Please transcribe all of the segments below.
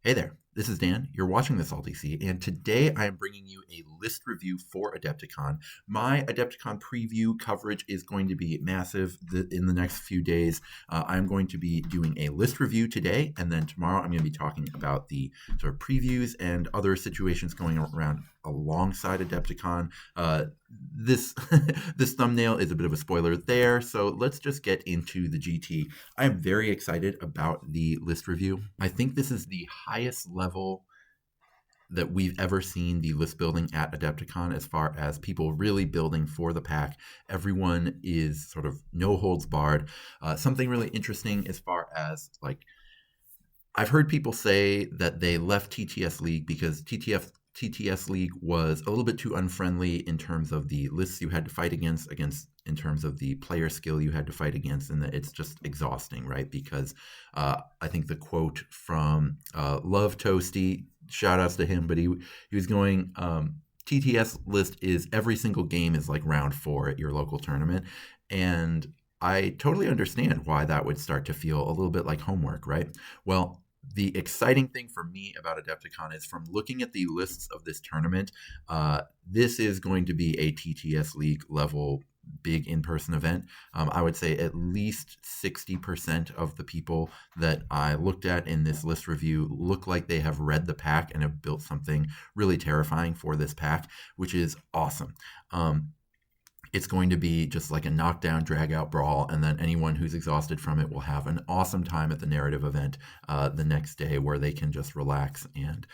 Hey there, this is Dan. You're watching the Salty Sea, and today I am bringing you a list review for Adepticon. My Adepticon preview coverage is going to be massive in the next few days. I'm going to be doing a list review today, and then tomorrow I'm going to be talking about the sort of previews and other situations going around alongside Adepticon. This this thumbnail is a bit of a spoiler there, so let's just get into the GT. I am very excited about the list review. I think this is the highest level that we've ever seen the list building at Adepticon as far as people really building for the pack. Everyone is sort of no holds barred. Something really interesting as far as like, I've heard people say that they left TTS League because TTS League was a little bit too unfriendly in terms of the lists you had to fight against in terms of the player skill you had to fight against, and that it's just exhausting, right? Because I think the quote from Love Toasty, shout outs to him, but he was going, TTS list is every single game is like round 4 at your local tournament. And I totally understand why that would start to feel a little bit like homework, right? Well, the exciting thing for me about Adepticon is from looking at the lists of this tournament, this is going to be a TTS League level big in-person event. I would say at least 60% of the people that I looked at in this list review look like they have read the pack and have built something really terrifying for this pack, which is awesome. It's going to be just like a knockdown, drag-out brawl, and then anyone who's exhausted from it will have an awesome time at the narrative event the next day where they can just relax and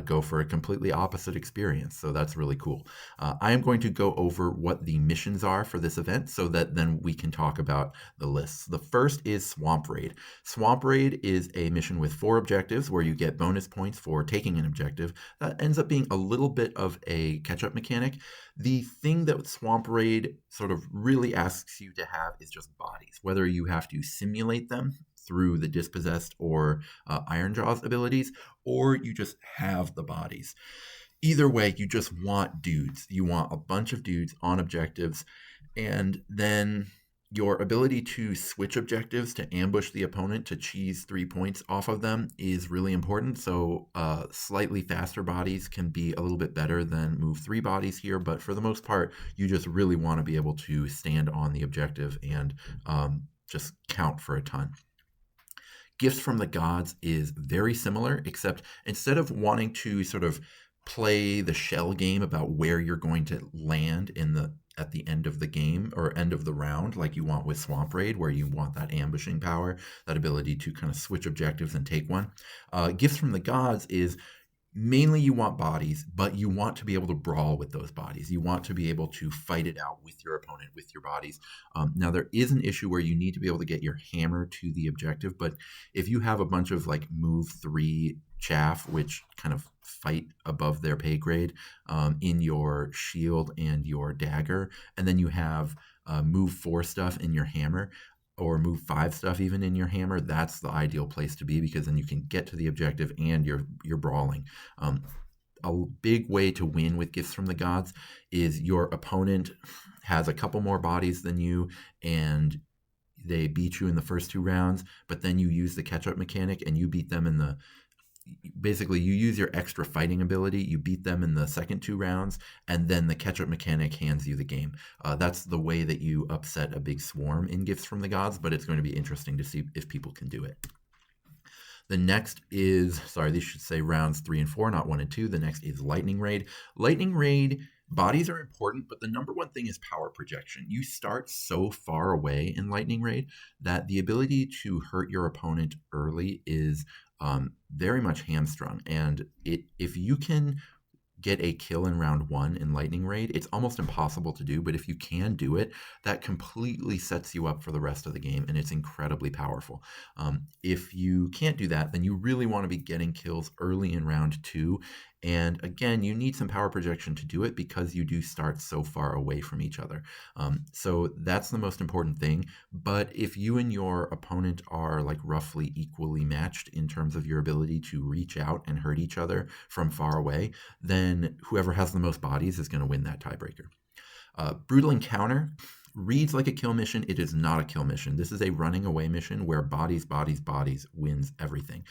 go for a completely opposite experience. So that's really cool. I am going to go over what the missions are for this event so that then we can talk about the lists. The first is Swamp Raid. Swamp Raid is a mission with 4 objectives where you get bonus points for taking an objective. That ends up being a little bit of a catch-up mechanic. The thing that Swamp Raid sort of really asks you to have is just bodies, whether you have to simulate them through the Dispossessed or Ironjaw's abilities, or you just have the bodies. Either way, you just want dudes. You want a bunch of dudes on objectives, and then your ability to switch objectives to ambush the opponent to cheese 3 points off of them is really important. So slightly faster bodies can be a little bit better than move 3 bodies here, but for the most part, you just really want to be able to stand on the objective and just count for a ton. Gifts from the Gods is very similar, except instead of wanting to sort of play the shell game about where you're going to land at the end of the game or end of the round, like you want with Swamp Raid, where you want that ambushing power, that ability to kind of switch objectives and take one. Gifts from the Gods is mainly you want bodies, but you want to be able to brawl with those bodies. You want to be able to fight it out with your opponent, with your bodies. Now, there is an issue where you need to be able to get your hammer to the objective, but if you have a bunch of like move 3 chaff, which kind of fight above their pay grade in your shield and your dagger, and then you have move 4 stuff in your hammer, or move 5 stuff even in your hammer, that's the ideal place to be, because then you can get to the objective and you're brawling. A big way to win with Gifts from the Gods is your opponent has a couple more bodies than you and they beat you in the first 2 rounds, but then you use the catch-up mechanic and you beat them basically you use your extra fighting ability, you beat them in the second 2 rounds, and then the catch-up mechanic hands you the game. That's the way that you upset a big swarm in Gifts from the Gods, but it's going to be interesting to see if people can do it. The next is, these should say rounds 3 and 4, not 1 and 2. The next is Lightning Raid. Lightning Raid, bodies are important, but the number one thing is power projection. You start so far away in Lightning Raid that the ability to hurt your opponent early is very much hamstrung. And if you can get a kill in round 1 in Lightning Raid, it's almost impossible to do, but if you can do it, that completely sets you up for the rest of the game, and it's incredibly powerful. If you can't do that, then you really want to be getting kills early in round 2, and again, you need some power projection to do it because you do start so far away from each other. So that's the most important thing, but if you and your opponent are like roughly equally matched in terms of your ability to reach out and hurt each other from far away, then whoever has the most bodies is going to win that tiebreaker. Brutal Encounter reads like a kill mission. It is not a kill mission. This is a running away mission where bodies wins everything.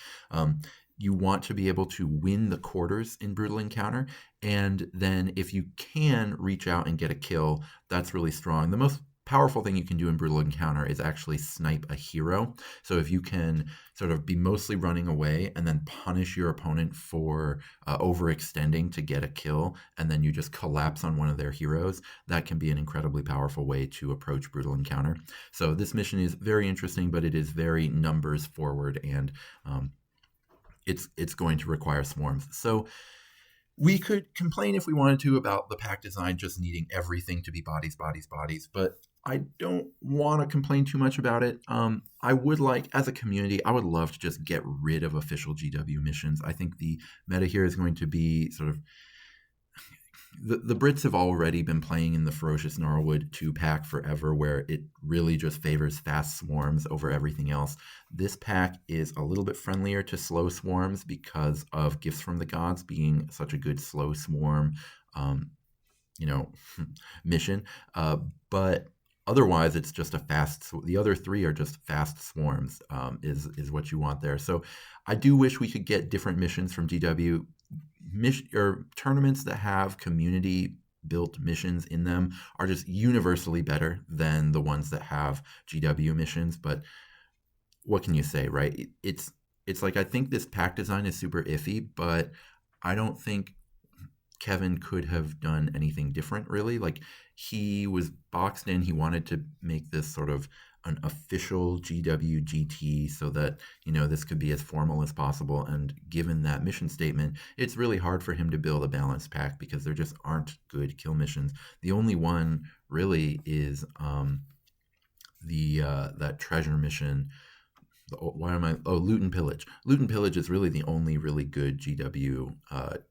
you want to be able to win the quarters in Brutal Encounter, and then if you can reach out and get a kill, that's really strong. The most powerful thing you can do in Brutal Encounter is actually snipe a hero. So if you can sort of be mostly running away and then punish your opponent for overextending to get a kill, and then you just collapse on one of their heroes, that can be an incredibly powerful way to approach Brutal Encounter. So this mission is very interesting, but it is very numbers forward, and it's going to require swarms. So we could complain if we wanted to about the pack design just needing everything to be bodies, bodies, bodies, but I don't want to complain too much about it. I would like, as a community, I would love to just get rid of official GW missions. I think the meta here is going to be sort of the Brits have already been playing in the Ferocious Gnarlwood 2-pack forever, where it really just favors fast swarms over everything else. This pack is a little bit friendlier to slow swarms because of Gifts from the Gods being such a good slow swarm, mission. But otherwise, it's just a fast. The other three are just fast swarms. Is what you want there. So I do wish we could get different missions from GW. Or tournaments that have community built missions in them are just universally better than the ones that have GW missions. But what can you say, right? It's like, I think this pack design is super iffy, but I don't think Kevin could have done anything different, really. Like, he was boxed in. He wanted to make this sort of an official GW GT so that, this could be as formal as possible. And given that mission statement, it's really hard for him to build a balanced pack because there just aren't good kill missions. The only one really is that treasure mission. Loot and Pillage. Loot and Pillage is really the only really good GW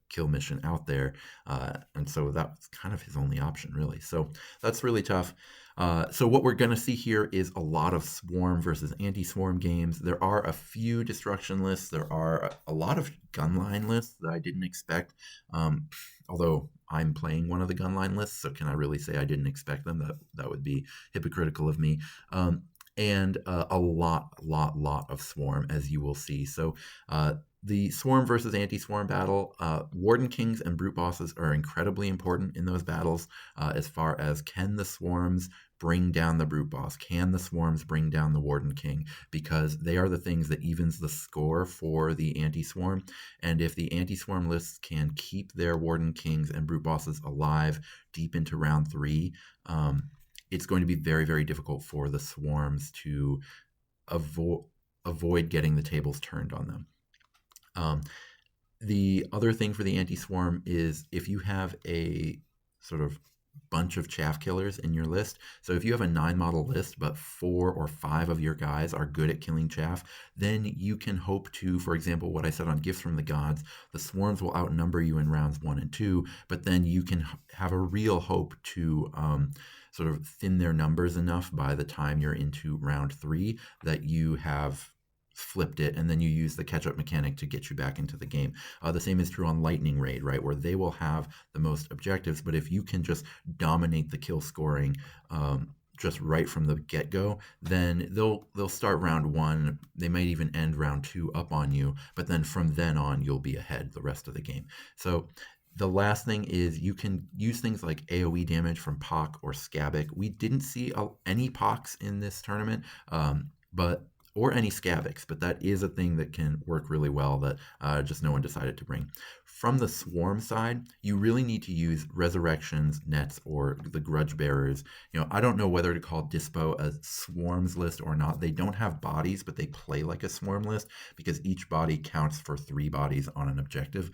kill mission out there, and so that's kind of his only option, really. So that's really tough. So what we're going to see here is a lot of swarm versus anti-swarm games. There are a few destruction lists. There are a lot of gunline lists that I didn't expect, although I'm playing one of the gunline lists, so can I really say I didn't expect them? That would be hypocritical of me. And a lot of swarm, as you will see. So the swarm versus anti-swarm battle, Warden Kings and Brute Bosses are incredibly important in those battles, as far as, can the swarms bring down the Brute Boss? Can the swarms bring down the Warden King? Because they are the things that evens the score for the anti-swarm. And if the anti-swarm lists can keep their Warden Kings and Brute Bosses alive deep into round 3, it's going to be very, very difficult for the swarms to avoid getting the tables turned on them. The other thing for the anti-swarm is, if you have a sort of bunch of chaff killers in your list, so if you have a 9-model list but 4 or 5 of your guys are good at killing chaff, then you can hope to, for example, what I said on Gifts from the Gods, the swarms will outnumber you in rounds 1 and 2, but then you can have a real hope to sort of thin their numbers enough by the time you're into round 3 that you have flipped it, and then you use the catch-up mechanic to get you back into the game. The same is true on Lightning Raid, right, where they will have the most objectives, but if you can just dominate the kill scoring just right from the get-go, then they'll start round 1, they might even end round 2 up on you, but then from then on you'll be ahead the rest of the game. So the last thing is, you can use things like AoE damage from Pock or Scabic. We didn't see any Pocks in this tournament, or any Scabics, but that is a thing that can work really well that just no one decided to bring. From the swarm side, you really need to use Resurrections, Nets, or the Grudge Bearers. I don't know whether to call Dispo a swarms list or not. They don't have bodies, but they play like a swarm list because each body counts for 3 bodies on an objective.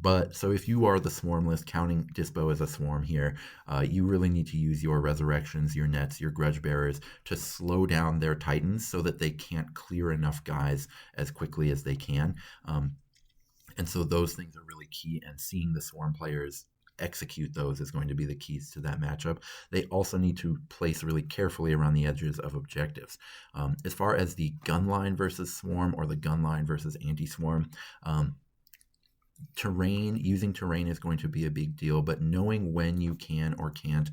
But so if you are the swarm list, counting Dispo as a swarm here, you really need to use your Resurrections, your Nets, your Grudge Bearers to slow down their Titans so that they can't clear enough guys as quickly as they can. And so those things are really key, and seeing the swarm players execute those is going to be the keys to that matchup. They also need to place really carefully around the edges of objectives. As far as the gun line versus swarm, or the gun line versus anti-swarm, using terrain is going to be a big deal, but knowing when you can or can't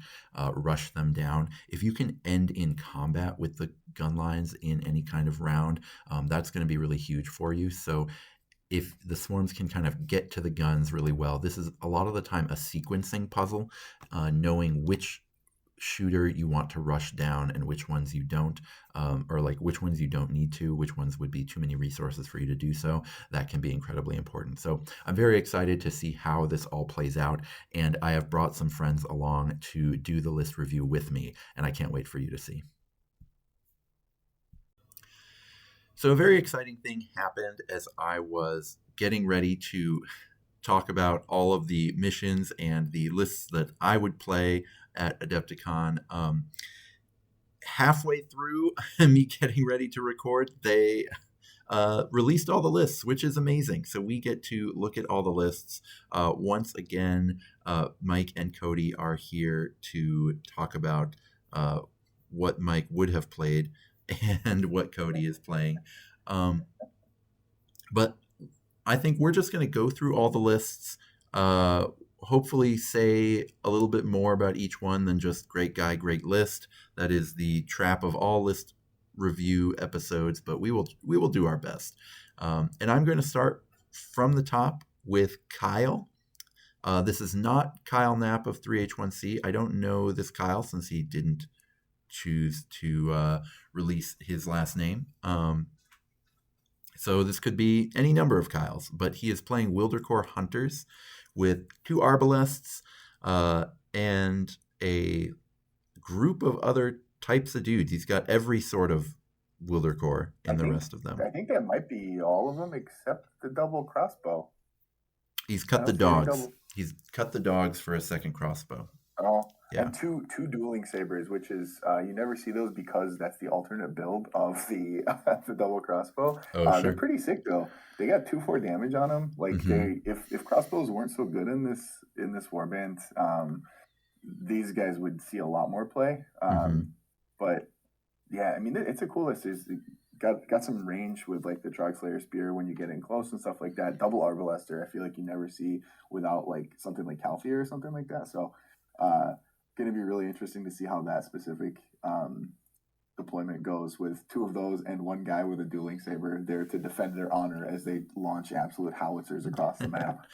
rush them down. If you can end in combat with the gun lines in any kind of round, that's going to be really huge for you. So if the swarms can kind of get to the guns really well. This is a lot of the time a sequencing puzzle, knowing which shooter you want to rush down and which ones you don't, or like which ones you don't need to, which ones would be too many resources for you to do so. That can be incredibly important. So I'm very excited to see how this all plays out, and I have brought some friends along to do the list review with me, and I can't wait for you to see. So a very exciting thing happened as I was getting ready to talk about all of the missions and the lists that I would play at Adepticon. Halfway through me getting ready to record, they released all the lists, which is amazing. So we get to look at all the lists. Once again, Mike and Cody are here to talk about what Mike would have played and what Cody is playing. But I think we're just going to go through all the lists, hopefully say a little bit more about each one than just great guy, great list. That is the trap of all list review episodes, but we will do our best. And I'm going to start from the top with Kyle. This is not Kyle Knapp of 3H1C. I don't know this Kyle since he didn't choose to release his last name. So this could be any number of Kyles, but he is playing Wildercore Hunters with 2 Arbalests and a group of other types of dudes. He's got every sort of Wildercore in the rest of them. I think that might be all of them except the double crossbow. He's cut the dogs. He's cut the dogs for a second crossbow. Oh, yeah. And two dueling sabers, which is you never see those because that's the alternate build of the the double crossbow. Oh, sure. They're pretty sick though. They got 2/4 damage on them. Like if crossbows weren't so good in this warband, these guys would see a lot more play. But yeah, I mean it's a cool list. It's got some range with like the Drogslayer spear when you get in close and stuff like that. Double Arbalester, I feel like you never see without like something like Calthea or something like that. So going to be really interesting to see how that specific deployment goes with 2 of those and 1 guy with a dueling saber there to defend their honor as they launch absolute howitzers across the map.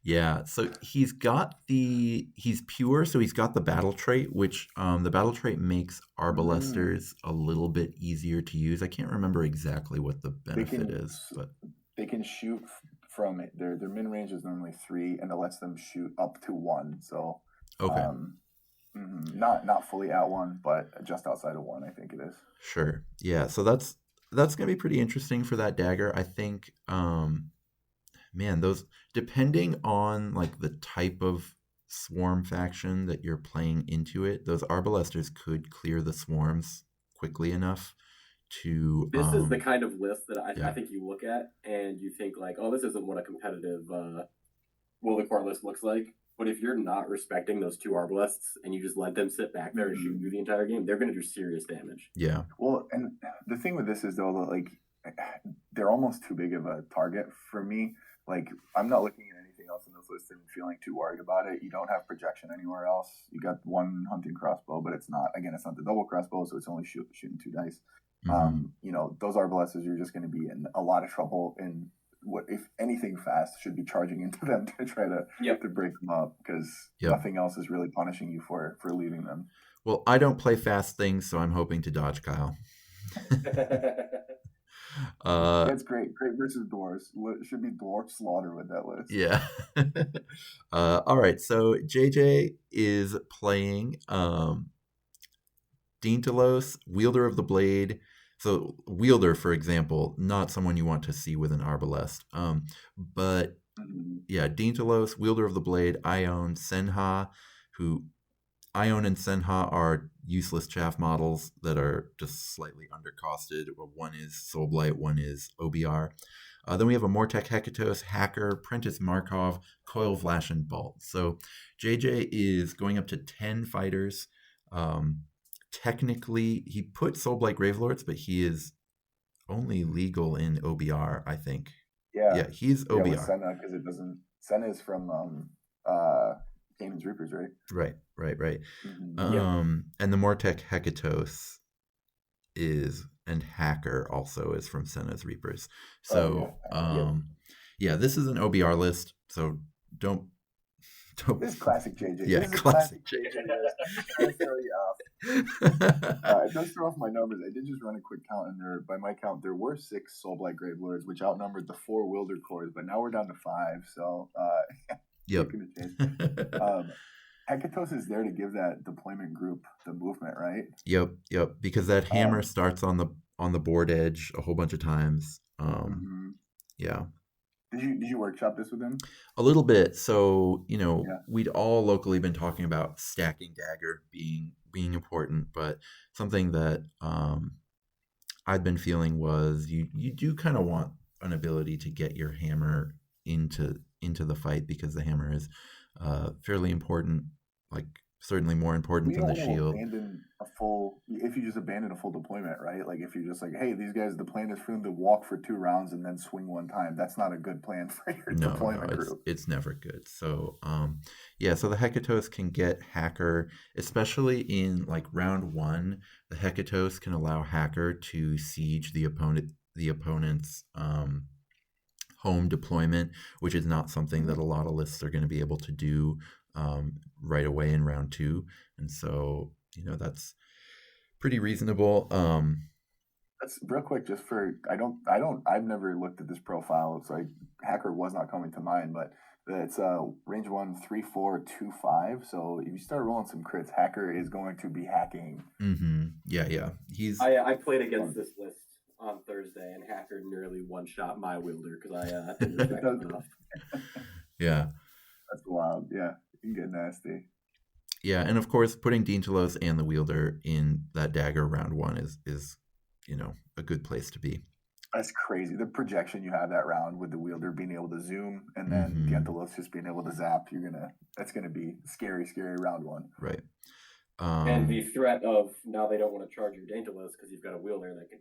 Yeah, so he's pure, so he's got the battle trait, which the battle trait makes Arbalesters a little bit easier to use. I can't remember exactly what the benefit is, but they can shoot from it. Their min range is normally 3, and it lets them shoot up to 1. So okay. Not fully at 1, but just outside of 1, I think it is. Sure. Yeah. So that's gonna be pretty interesting for that dagger. I think. Man, those depending on like the type of swarm faction that you're playing into it, those Arbalesters could clear the swarms quickly enough to. This is the kind of list that I think you look at and you think like, oh, this isn't what a competitive Wildercore list looks like. But if you're not respecting those 2 Arbalests and you just let them sit back there and shoot you the entire game, they're going to do serious damage. Yeah. Well, and the thing with this is though that like they're almost too big of a target for me. Like I'm not looking at anything else in this list and feeling too worried about it. You don't have projection anywhere else. You got 1 hunting crossbow, but it's not the double crossbow, so it's only shooting 2 dice. Those Arbalesters, you're just going to be in a lot of trouble in what, if anything fast, should be charging into them to try to break them up because nothing else is really punishing you for leaving them. Well, I don't play fast things, so I'm hoping to dodge Kyle. That's great versus dwarves. Should be dwarf slaughter with that list. Yeah. All right, so JJ is playing Dintalos, wielder of the blade. So wielder, for example, not someone you want to see with an arbalest. But yeah, Dintalos, wielder of the blade. Ion, Senha, who Ion and Senha are useless chaff models that are just slightly undercosted. One is Soulblight, one is OBR. Then we have a Mortek Hekatos, Hacker, Prentice Markov, Coil Flash, and Bolt. So JJ is going up to 10 fighters. Technically, he put Soulblight Gravelords, but he is only legal in OBR, I think. Yeah, he's OBR. With Senna, because it doesn't. Senna is from Canaan's Reapers, right? Right. And the Mortek Hekatos and Hacker also is from Senna's Reapers. So Yeah, this is an OBR list, so don't. This is classic JJ. Yeah, this is classic JJ list. Trying to throw you off. It does throw off my numbers. I did just run a quick count, and by my count, there were 6 Soulblight Gravelords, which outnumbered the 4 Wilder Cores, but now we're down to 5. So, Yep. Hekatos is there to give that deployment group the movement, right? Yep. Because that hammer starts on the board edge a whole bunch of times. Yeah. Did you workshop this with him? A little bit. So, we'd all locally been talking about stacking dagger being important, but something that I'd been feeling was you do kind of want an ability to get your hammer into the fight, because the hammer is fairly important, like certainly more important than the shield. If you just abandon a full deployment, right? Like if you're just like, hey, these guys, the plan is for them to walk for 2 rounds and then swing 1 time. That's not a good plan for your deployment group. It's never good. So, so the Hekatos can get Hacker, especially in like round 1. The Hekatos can allow Hacker to siege the opponent's home deployment, which is not something that a lot of lists are going to be able to do right away in round 2, and so that's pretty reasonable. That's real quick, just for I've never looked at this profile, so Hacker was not coming to mind, but it's range 1, 3, 4, 2, 5. So if you start rolling some crits, Hacker is going to be hacking. Yeah. I played against this list on Thursday, and Hacker nearly one-shot my wielder because I didn't respect him enough. Yeah. That's wild. Yeah, you can get nasty. Yeah, and of course, putting Dintalos and the wielder in that dagger round 1 is a good place to be. That's crazy. The projection you have that round with the wielder being able to zoom, and then Dintalos just being able to zap. That's gonna be scary round 1. Right. And the threat of now they don't want to charge your Dauntless because you've got a wielder that can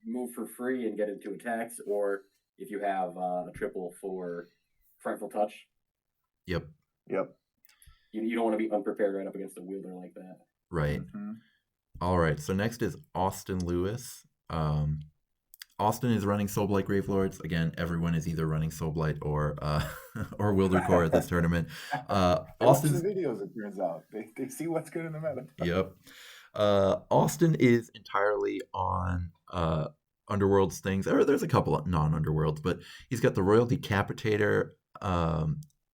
move for free and get into attacks, or if you have a triple for Frightful Touch. Yep. You don't want to be unprepared right up against a wielder like that. Right. All right. So next is Austin Lewis. Austin is running Soulblight Gravelords. Again, everyone is either running Soulblight or Wielder Core at this tournament. Austin's videos, it turns out. They see what's good in the meta. Yep. Austin is entirely on Underworlds things. There's a couple of non-Underworlds, but he's got the Royal Decapitator,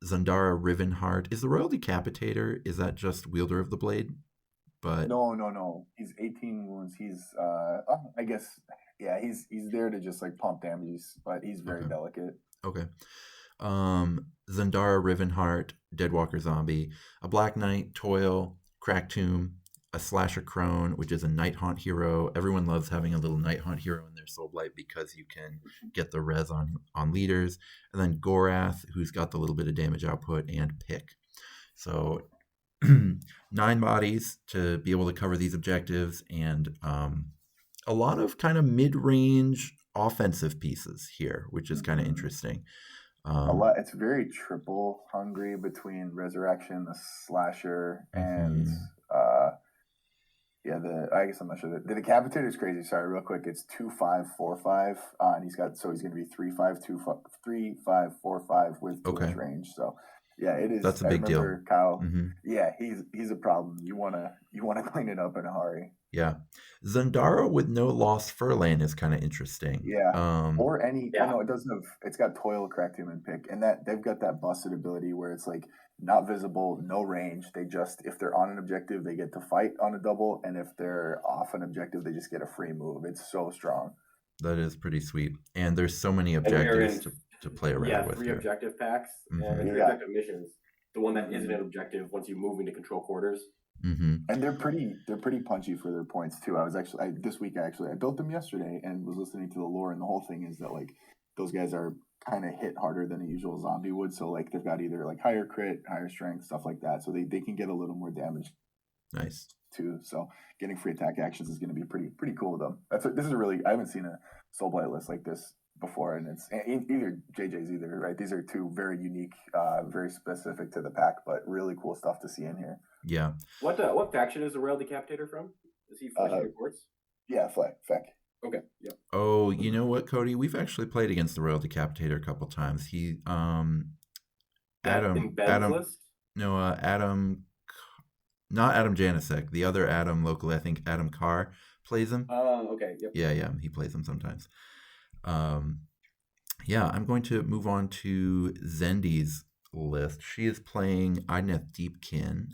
Zendara Rivenheart. Is the Royal Decapitator, is that just Wielder of the Blade? But No. He's 18 wounds. He's I guess he's there to just like pump damages, but he's very delicate. Okay. Zendara Rivenheart, Deadwalker Zombie, a Black Knight, Toil, Crack Tomb, a Slasher Crone, which is a Night Haunt hero. Everyone loves having a little Night Haunt hero in their Soulblight because you can get the res on leaders. And then Gorath, who's got the little bit of damage output, and Pick. So 9 bodies to be able to cover these objectives, and a lot of kind of mid-range offensive pieces here, which is kind of interesting. A lot. It's very triple hungry between Resurrection, the Slasher, and I guess I'm not sure. The Decapitator is crazy. Sorry, real quick. It's 2-5-4-5, and he's going to be 3-5-2-3-5-4-5 with 2-inch range. So yeah, it is. That's a big deal. Kyle. Yeah, he's a problem. You wanna clean it up in a hurry. Yeah, Zendara with no Lost Furlan is kind of interesting. Yeah, or any. Yeah. No, it doesn't have. It's got Toil, Crack Tomb, and Pick, and that they've got that busted ability where it's like not visible, no range. They just, if they're on an objective, they get to fight on a double, and if they're off an objective, they just get a free move. It's so strong. That is pretty sweet, and there's so many objectives to play around with. 3 objective packs and 3 objective missions. The one that isn't an objective once you move into control quarters. And they're pretty punchy for their points too. I was this week I built them yesterday and was listening to the lore, and the whole thing is that like those guys are kind of hit harder than a usual zombie would. So like they've got either like higher crit, higher strength, stuff like that. So they can get a little more damage. Nice too. So getting free attack actions is going to be pretty cool with them. This is I haven't seen a Soulblight list like this before, and it's either JJ's either, right? These are 2 very unique, very specific to the pack, but really cool stuff to see in here. Yeah. What faction is the Royal Decapitator from? Is he Flesh Reports? Yeah, Feck. Okay. Yep. Oh, you know what, Cody? We've actually played against the Royal Decapitator a couple times. He, That in Ben's Adam, list. no, Adam, not Adam Janicek, the other Adam locally. I think Adam Carr plays him. Okay. Yep. Yeah, he plays him sometimes. Yeah, I'm going to move on to Zendy's list. She is playing Idneth Deepkin.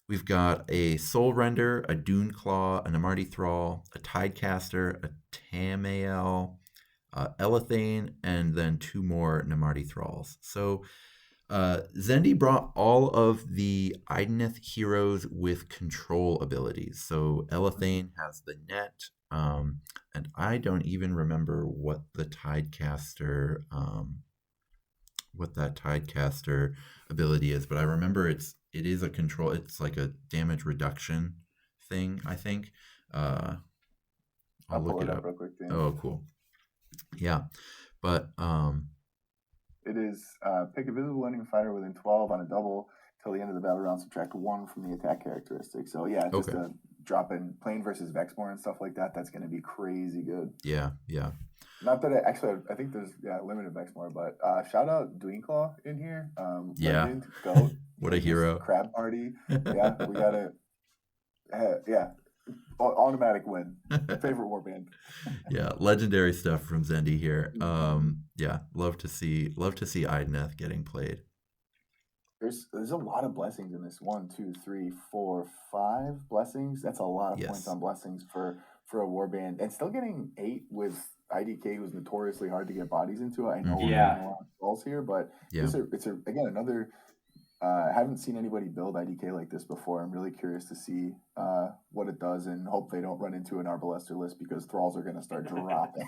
We've got a Soul Render, a Dune Claw, a Namarti Thrall, a Tidecaster, a Tamael, Elethane, and then 2 more Namarti Thralls. So Zendy brought all of the Idneth heroes with control abilities. So Elethane has the net, and I don't even remember what the Tidecaster, what that Tidecaster ability is, but I remember it is a control. It's like a damage reduction thing, I think. I'll look it up real quick. Dan. Oh, cool. Yeah, but it is pick a visible enemy fighter within 12 on a double till the end of the battle round. Subtract 1 from the attack characteristic. So yeah, just a drop in plane versus Vexmore and stuff like that. That's going to be crazy good. Yeah. Not that I think there's limited Vexmore, but shout out Dweenclaw in here. Legend, goat. What a hero. Crab party. Yeah, we got it. Automatic win. Favorite warband. Yeah, legendary stuff from Zendy here. Yeah, love to see Idneth getting played. There's a lot of blessings in this. 1, 2, 3, 4, 5 blessings. That's a lot of points on blessings for a warband, and still getting 8 with IDK, who's notoriously hard to get bodies into. I know we're getting a lot of balls here, but it's again another. I haven't seen anybody build IDK like this before. I'm really curious to see what it does, and hope they don't run into an Arbalester list, because Thralls are going to start dropping.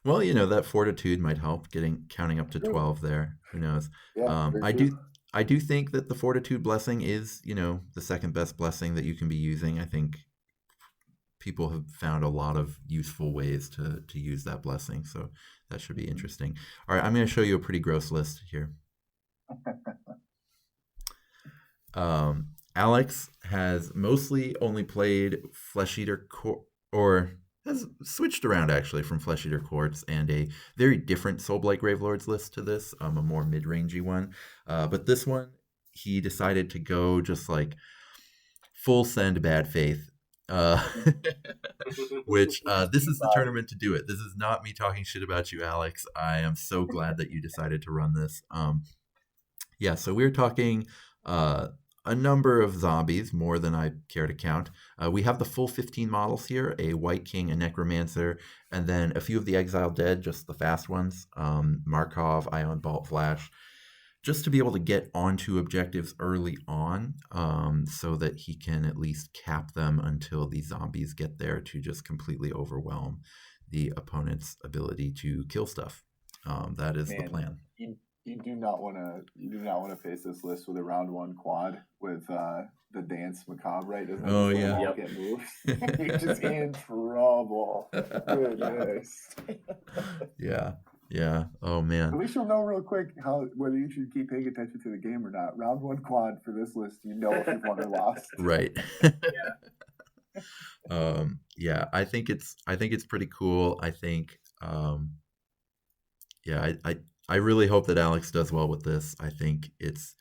Well, that Fortitude might help, counting up to 12 there. Who knows? Yeah, I do think that the Fortitude blessing is, the second best blessing that you can be using. I think people have found a lot of useful ways to use that blessing, so that should be interesting. All right, I'm going to show you a pretty gross list here. Alex has mostly only played Flesh Eater or has switched around actually from Flesh Eater Courts and a very different Soulblight Gravelords list to this, a more mid-rangey one. But this one, he decided to go just like full send Bad Faith. Which this is the tournament to do it. This is not me talking shit about you, Alex. I am so glad that you decided to run this. Yeah, so we're talking a number of zombies, more than I care to count. We have the full 15 models here, a White King, a Necromancer, and then a few of the Exiled Dead, just the fast ones, Markov, Ion Bolt Flash, just to be able to get onto objectives early on, so that he can at least cap them until these zombies get there to just completely overwhelm the opponent's ability to kill stuff. That is the plan. You do not want to face this list with a round 1 quad with the dance macabre, right? Doesn't get moves. You're just in trouble. Goodness. Yeah. Oh man. At least you'll know real quick whether you should keep paying attention to the game or not. Round 1 quad for this list, if you've won or lost. Right. Yeah. I think it's pretty cool. I think I really hope that Alex does well with this. I think it's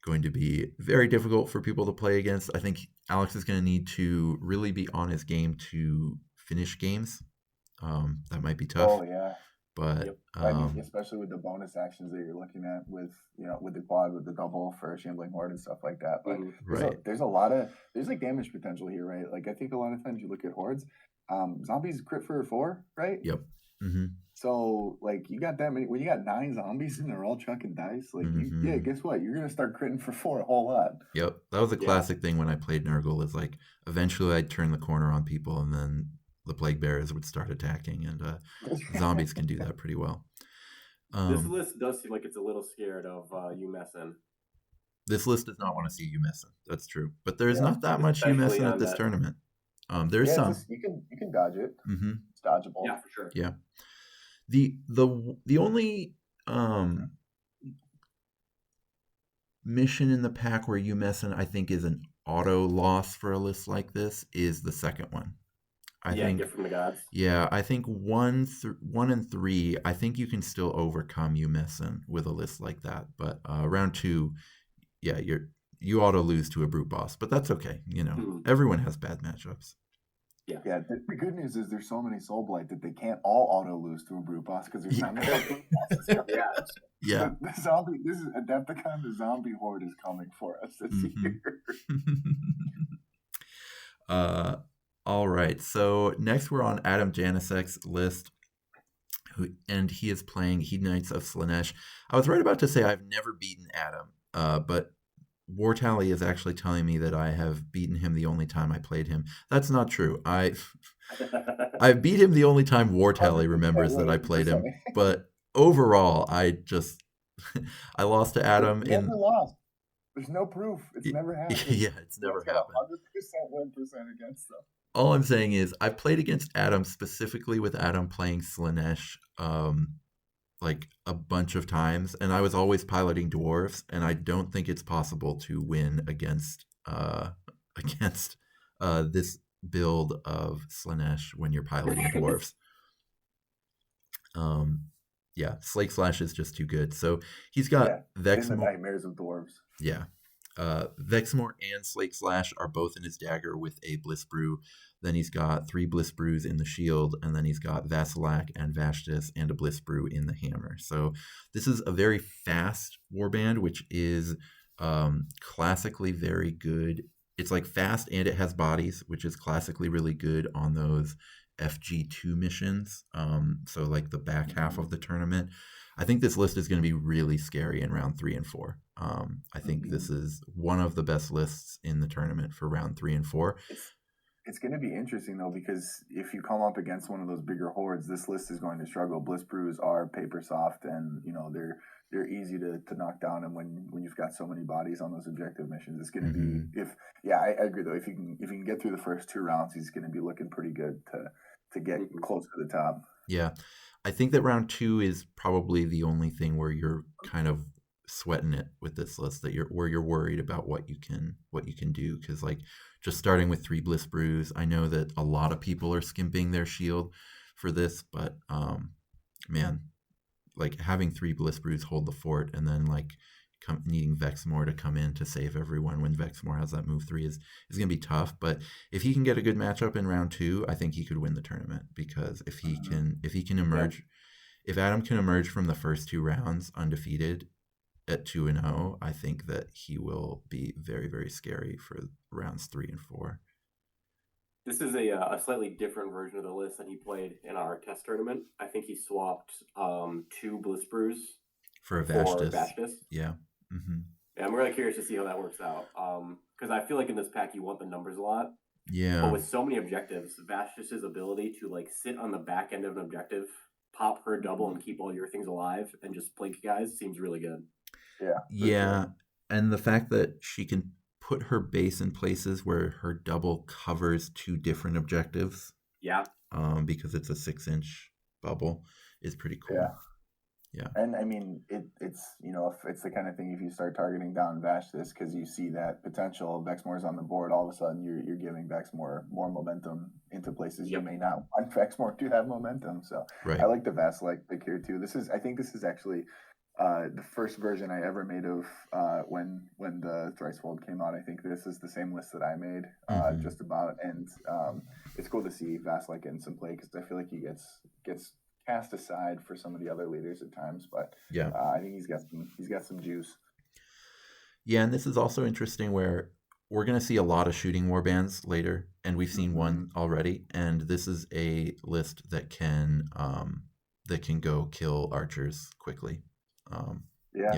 going to be very difficult for people to play against. I think Alex is going to need to really be on his game to finish games. That might be tough. Oh, yeah. But especially with the bonus actions that you're looking at with with the quad, with the double for Shambling Horde and stuff like that. But there's like damage potential here, right? Like I think a lot of times you look at hordes, zombies crit for 4, right? Yep. Mm-hmm. So like you got that many, when you got 9 zombies and they're all chucking dice, like guess what? You're gonna start critting for 4 a whole lot. Yep, that was a classic thing when I played Nurgle. Is like eventually I'd turn the corner on people and then the plague bearers would start attacking, and zombies can do that pretty well. This list does seem like it's a little scared of you messing. This list does not want to see you messing. That's true, but there's not that much you messing at this tournament. There's some. You can dodge it. Mm-hmm. It's dodgeable. Yeah, for sure. Yeah. The only mission in the pack where you messing, I think, is an auto loss for a list like this is the second one. I Yeah, think, gift from the gods. yeah, I think 1 and 3, I think you can still overcome you messing with a list like that. But round 2, yeah, you ought to lose to a brute boss, but that's okay. Everyone has bad matchups. Yeah. The good news is there's so many Soul Blight that they can't all auto lose to a brute boss because there's not enough brute bosses coming out. Yeah. The zombie. This is Adepticon. The zombie horde is coming for us this year. All right. So next we're on Adam Janisek's list, and he is playing Hedonites of Slaanesh. I was right about to say I've never beaten Adam, but War Tally is actually telling me that I have beaten him the only time I played him. That's not true. I beat him the only time War Tally remembers that I played him. But overall, I lost to Adam never lost. There's no proof. It's never happened. Yeah, it's never happened. 100% win percent against them. All I'm saying is I've played against Adam, specifically with Adam playing Slaanesh, like a bunch of times, and I was always piloting dwarves, and I don't think it's possible to win against this build of Slaanesh when you're piloting dwarves. Yeah, Slake Slash is just too good. So he's got Vexmore. In the nightmares of dwarves. Yeah. Vexmore and Slake Slash are both in his dagger with a Bliss Brew. Then he's got 3 Bliss Brews in the shield, and then he's got Vasilak and Vashtis and a Bliss Brew in the hammer. So this is a very fast warband, which is classically very good. It's like fast and it has bodies, which is classically really good on those FG2 missions. So like the back half of the tournament. I think this list is going to be really scary in round 3 and 4. I think this is one of the best lists in the tournament for round 3 and 4. It's going to be interesting, though, because if you come up against one of those bigger hordes, this list is going to struggle. Bliss Brews are paper soft, and they're easy to knock down. And when you've got so many bodies on those objective missions, it's going to be I agree though. If you can get through the first 2 rounds, he's going to be looking pretty good to get close to the top. Yeah, I think that round 2 is probably the only thing where you're kind of sweating it with this list, that you're worried about what you can do, because like just starting with 3 Bliss Brews, I know that a lot of people are skimping their shield for this, but man, like having 3 Bliss Brews hold the fort, and then like needing Vexmore to come in to save everyone when Vexmore has that move 3 is going to be tough. But if he can get a good matchup in round 2, I think he could win the tournament, because if he can emerge, if Adam can emerge from the first 2 rounds undefeated at 2-0, I think that he will be very, very scary for rounds 3 and 4. This is a slightly different version of the list that he played in our test tournament. I think he swapped 2 Bliss Brews for Vashtis. Yeah. Mm-hmm. Yeah, I'm really curious to see how that works out. Because I feel like in this pack you want the numbers a lot. Yeah. But with so many objectives, Vashtis' ability to like sit on the back end of an objective, pop her double, and keep all your things alive, and just blink guys seems really good. Yeah, and the fact that she can put her base in places where her double covers 2 different objectives. Yeah. Because it's a 6-inch bubble is pretty cool. Yeah. And I mean, it's if it's the kind of thing, if you start targeting down Vashtis because you see that potential of Vexmore's on the board, all of a sudden you're giving Vexmore more momentum into places you may not want Vexmore to have momentum. So I like the Vasilak pick here too. I think this is actually the first version I ever made of when the Thricefold came out. I think this is the same list that I made just about, and it's cool to see Vasilak in some play because I feel like he gets cast aside for some of the other leaders at times, but I think he's got some juice. Yeah, and this is also interesting where we're going to see a lot of shooting warbands later, and we've seen one already, and this is a list that can go kill archers quickly.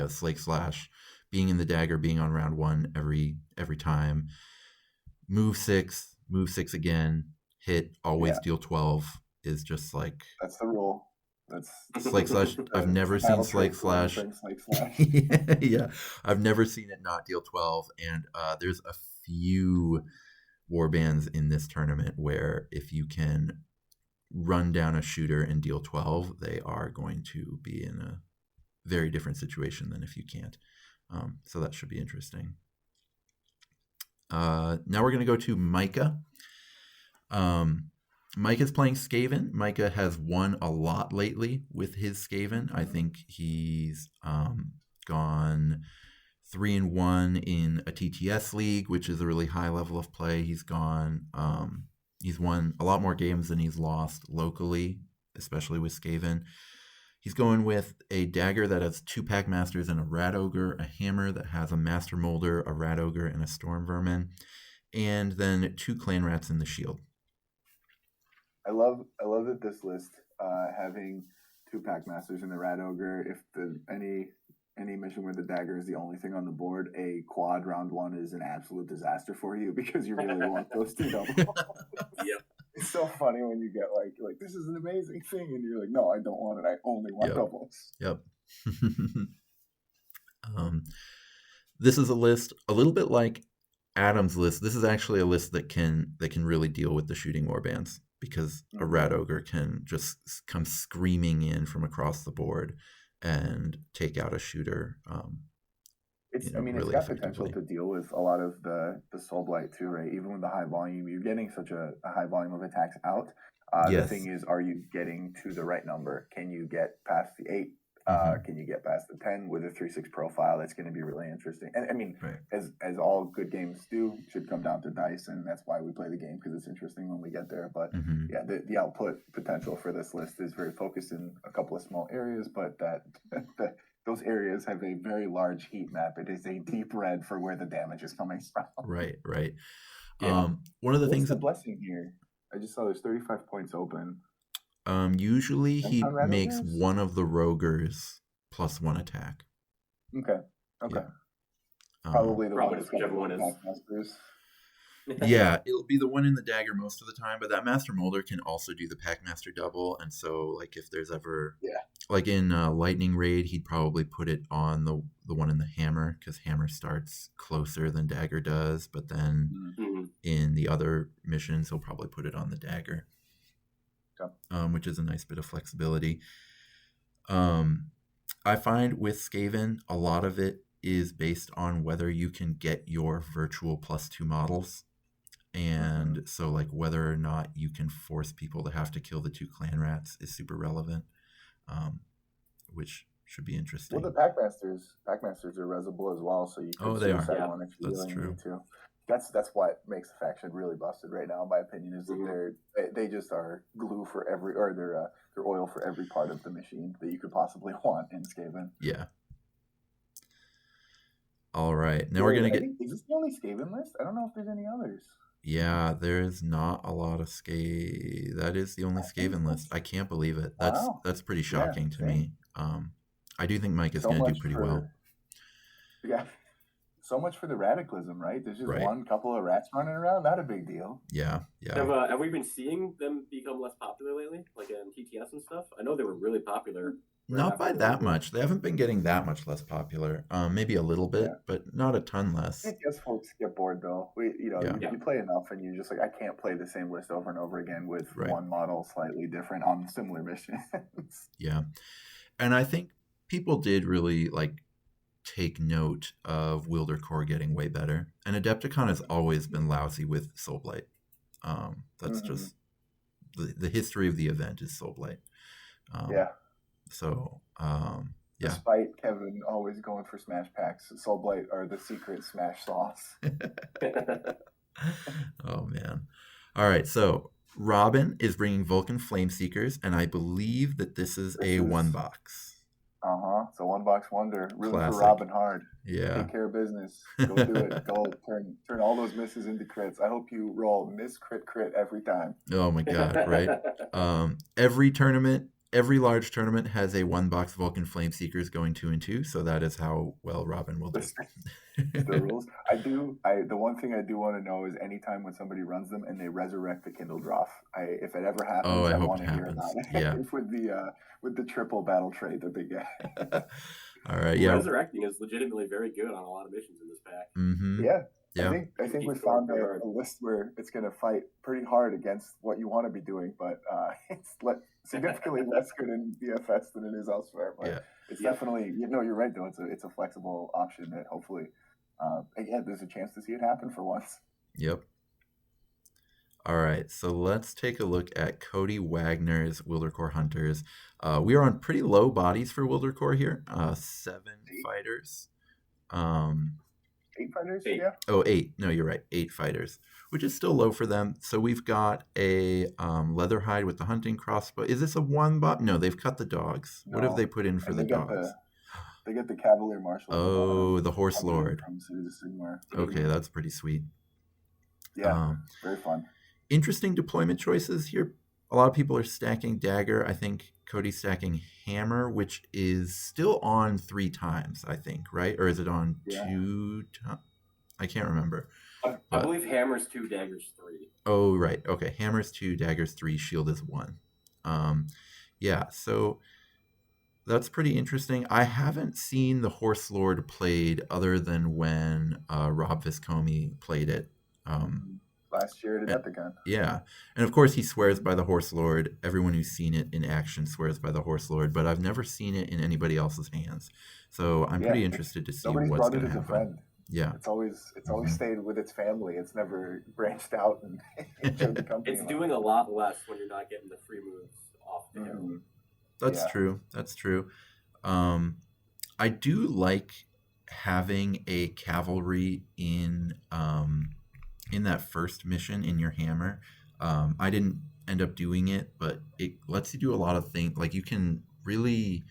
Slake Slash, being in the dagger, being on round 1 every time. Move 6 again, hit, always deal 12 is just like... That's the rule. That's Slake Slash. I've never seen Slake Slash. Yeah, I've never seen it not deal 12, and there's a few warbands in this tournament where if you can run down a shooter and deal 12, they are going to be in a very different situation than if you can't. So that should be interesting. Now we're going to go to Micah. Micah's playing Skaven. Micah has won a lot lately with his Skaven. I think he's gone 3-1 in a TTS league, which is a really high level of play. He's won a lot more games than he's lost locally, especially with Skaven. He's going with a dagger that has 2 Pack Masters and a Rat Ogre, a hammer that has a Master Molder, a Rat Ogre, and a Storm Vermin, and then 2 Clan Rats in the shield. I love that this list having 2 Pack Masters and the Rat Ogre. If any mission where the dagger is the only thing on the board, a quad round 1 is an absolute disaster for you because you really want those 2 double. Yep. It's so funny when you get like this is an amazing thing, and you're like, no, I don't want it. I only want doubles. Yep. This is a list a little bit like Adam's list. This is actually a list that can really deal with the shooting warbands, because a Rat Ogre can just come screaming in from across the board and take out a shooter. It's got potential to deal with a lot of the Soul Blight too, right? Even with the high volume, you're getting such a high volume of attacks out. The thing is, are you getting to the right number? Can you get past the 8? Can you get past the 10 with a 3/6 profile? That's going to be really interesting. And I mean, as all good games do, should come down to dice, and that's why we play the game, because it's interesting when we get there. But the output potential for this list is very focused in a couple of small areas, but those areas have a very large heat map. It is a deep red for where the damage is coming from. Right. Yeah. One of the things the blessing here, I just saw there's 35 points open. Usually he makes one of the Rogers plus 1 attack. Okay. Yeah. Probably whichever one is. Yeah, it'll be the one in the dagger most of the time, but that Master Molder can also do the Packmaster double, and so like if there's ever like in Lightning Raid, he'd probably put it on the one in the hammer, because hammer starts closer than dagger does, but then in the other missions he'll probably put it on the dagger. Which is a nice bit of flexibility. I find with Skaven, a lot of it is based on whether you can get your virtual +2 models. And so like whether or not you can force people to have to kill the 2 Clan Rats is super relevant, which should be interesting. Well, the Packmasters are resable as well, so you can suicide one if you really need to. That's what makes the faction really busted right now, in my opinion, is that they just are glue for they're oil for every part of the machine that you could possibly want in Skaven. Yeah. All right, now we're gonna get. Is this the only Skaven list? I don't know if there's any others. Yeah, there's not a lot of Skaven. That is the only Skaven list. I can't believe it. That's pretty shocking to me. I do think Mike is going to do pretty well. Yeah. So much for the radicalism, right? There's just one couple of rats running around. Not a big deal. Yeah. Have we been seeing them become less popular lately, like in TTS and stuff? I know they were really popular. Not by that much. They haven't been getting that much less popular. Maybe a little bit, but not a ton less. TTS folks get bored though. You play enough, and you're just like, I can't play the same list over and over again with one model slightly different on similar missions. Yeah, and I think people did really take note of Wielder Core getting way better. And Adepticon has always been lousy with Soulblight. That's just the history of the event is Soulblight. So, despite Kevin always going for Smash Packs, Soulblight are the secret Smash sauce. Oh, man. All right, so Robin is bringing Vulcan Flameseekers, and I believe that this is a 1-box. It's a 1-box wonder. Rooting for Robin hard. Yeah. Take care of business. Go do it. Go turn all those misses into crits. I hope you roll miss crit every time. Oh my god, right? Every large tournament has a 1-box Vulcan Flameseekers going 2 and 2, so that is how well Robin will do. The rules. The one thing I do want to know is anytime when somebody runs them and they resurrect the Kindle Droff. If it ever happens, I want to hear about it. Yeah. with the triple battle trait that they get. All right. Yeah. Resurrecting is legitimately very good on a lot of missions in this pack. Yeah. I think we found a list where it's going to fight pretty hard against what you want to be doing, but it's significantly less good in BFS than it is elsewhere. But it's definitely, you're right though. It's a flexible option that hopefully, there's a chance to see it happen for once. Yep. All right, so let's take a look at Cody Wagner's Wildercore Hunters. We are on pretty low bodies for Wildercore here. 7 fighters. 8 fighters? 8. Yeah. Oh, 8. No, you're right. 8 fighters, which is still low for them. So we've got a Leatherhide with the hunting crossbow. Is this a 1 bot? No, they've cut the dogs. What have they put in for the dogs? They get the Cavalier Marshal. Oh, the Horse Lord. From Sigmar. Okay, that's pretty sweet. Yeah, very fun. Interesting deployment choices here. A lot of people are stacking Dagger. I think Cody's stacking Hammer, which is still on 3 times, I think, right? Or is it on 2 times? I can't remember. I believe Hammer's 2, Dagger's 3. Oh, right. Okay. Hammer's 2, Dagger's 3, Shield is 1. Yeah, so that's pretty interesting. I haven't seen the Horse Lord played other than when Rob Viscomi played it. Last year at Adepticon. Yeah. And of course he swears by the Horse Lord. Everyone who's seen it in action swears by the Horse Lord, but I've never seen it in anybody else's hands. So I'm pretty interested to see what's going to happen. Friend. Yeah. It's always stayed with its family. It's never branched out and enjoyed the company. It's doing a lot less when you're not getting the free moves off the Mm-hmm. That's true. That's true. I do like having a cavalry in that first mission in your hammer. I didn't end up doing it, but it lets you do a lot of things. Like you can really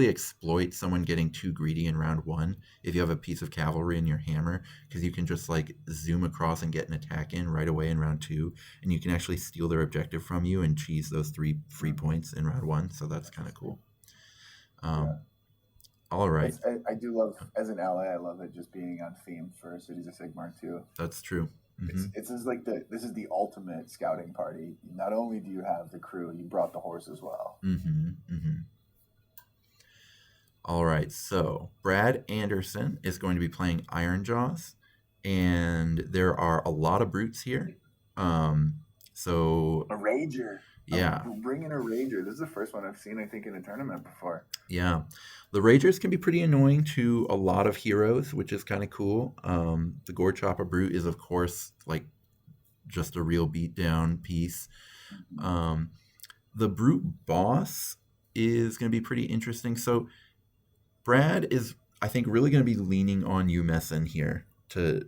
exploit someone getting too greedy in round 1 if you have a piece of cavalry in your hammer, because you can just like zoom across and get an attack in right away in round 2, and you can actually steal their objective from you and cheese those 3 free points in round 1. So that's kind of cool. All right. I do love, as an ally, I love it just being on theme for Cities of Sigmar too. That's true. Mm-hmm. It's just like this is the ultimate scouting party. Not only do you have the crew, you brought the horse as well. Mm-hmm. Mm-hmm. All right, so Brad Anderson is going to be playing Iron Jaws, and there are a lot of brutes here. So a rager. Yeah. Bring in a rager. This is the first one I've seen, I think, in a tournament before. Yeah. The ragers can be pretty annoying to a lot of heroes, which is kind of cool. The Gore Chopper brute is, of course, like just a real beatdown piece. The brute boss is going to be pretty interesting. So Brad is, I think, really going to be leaning on you, Messin, here to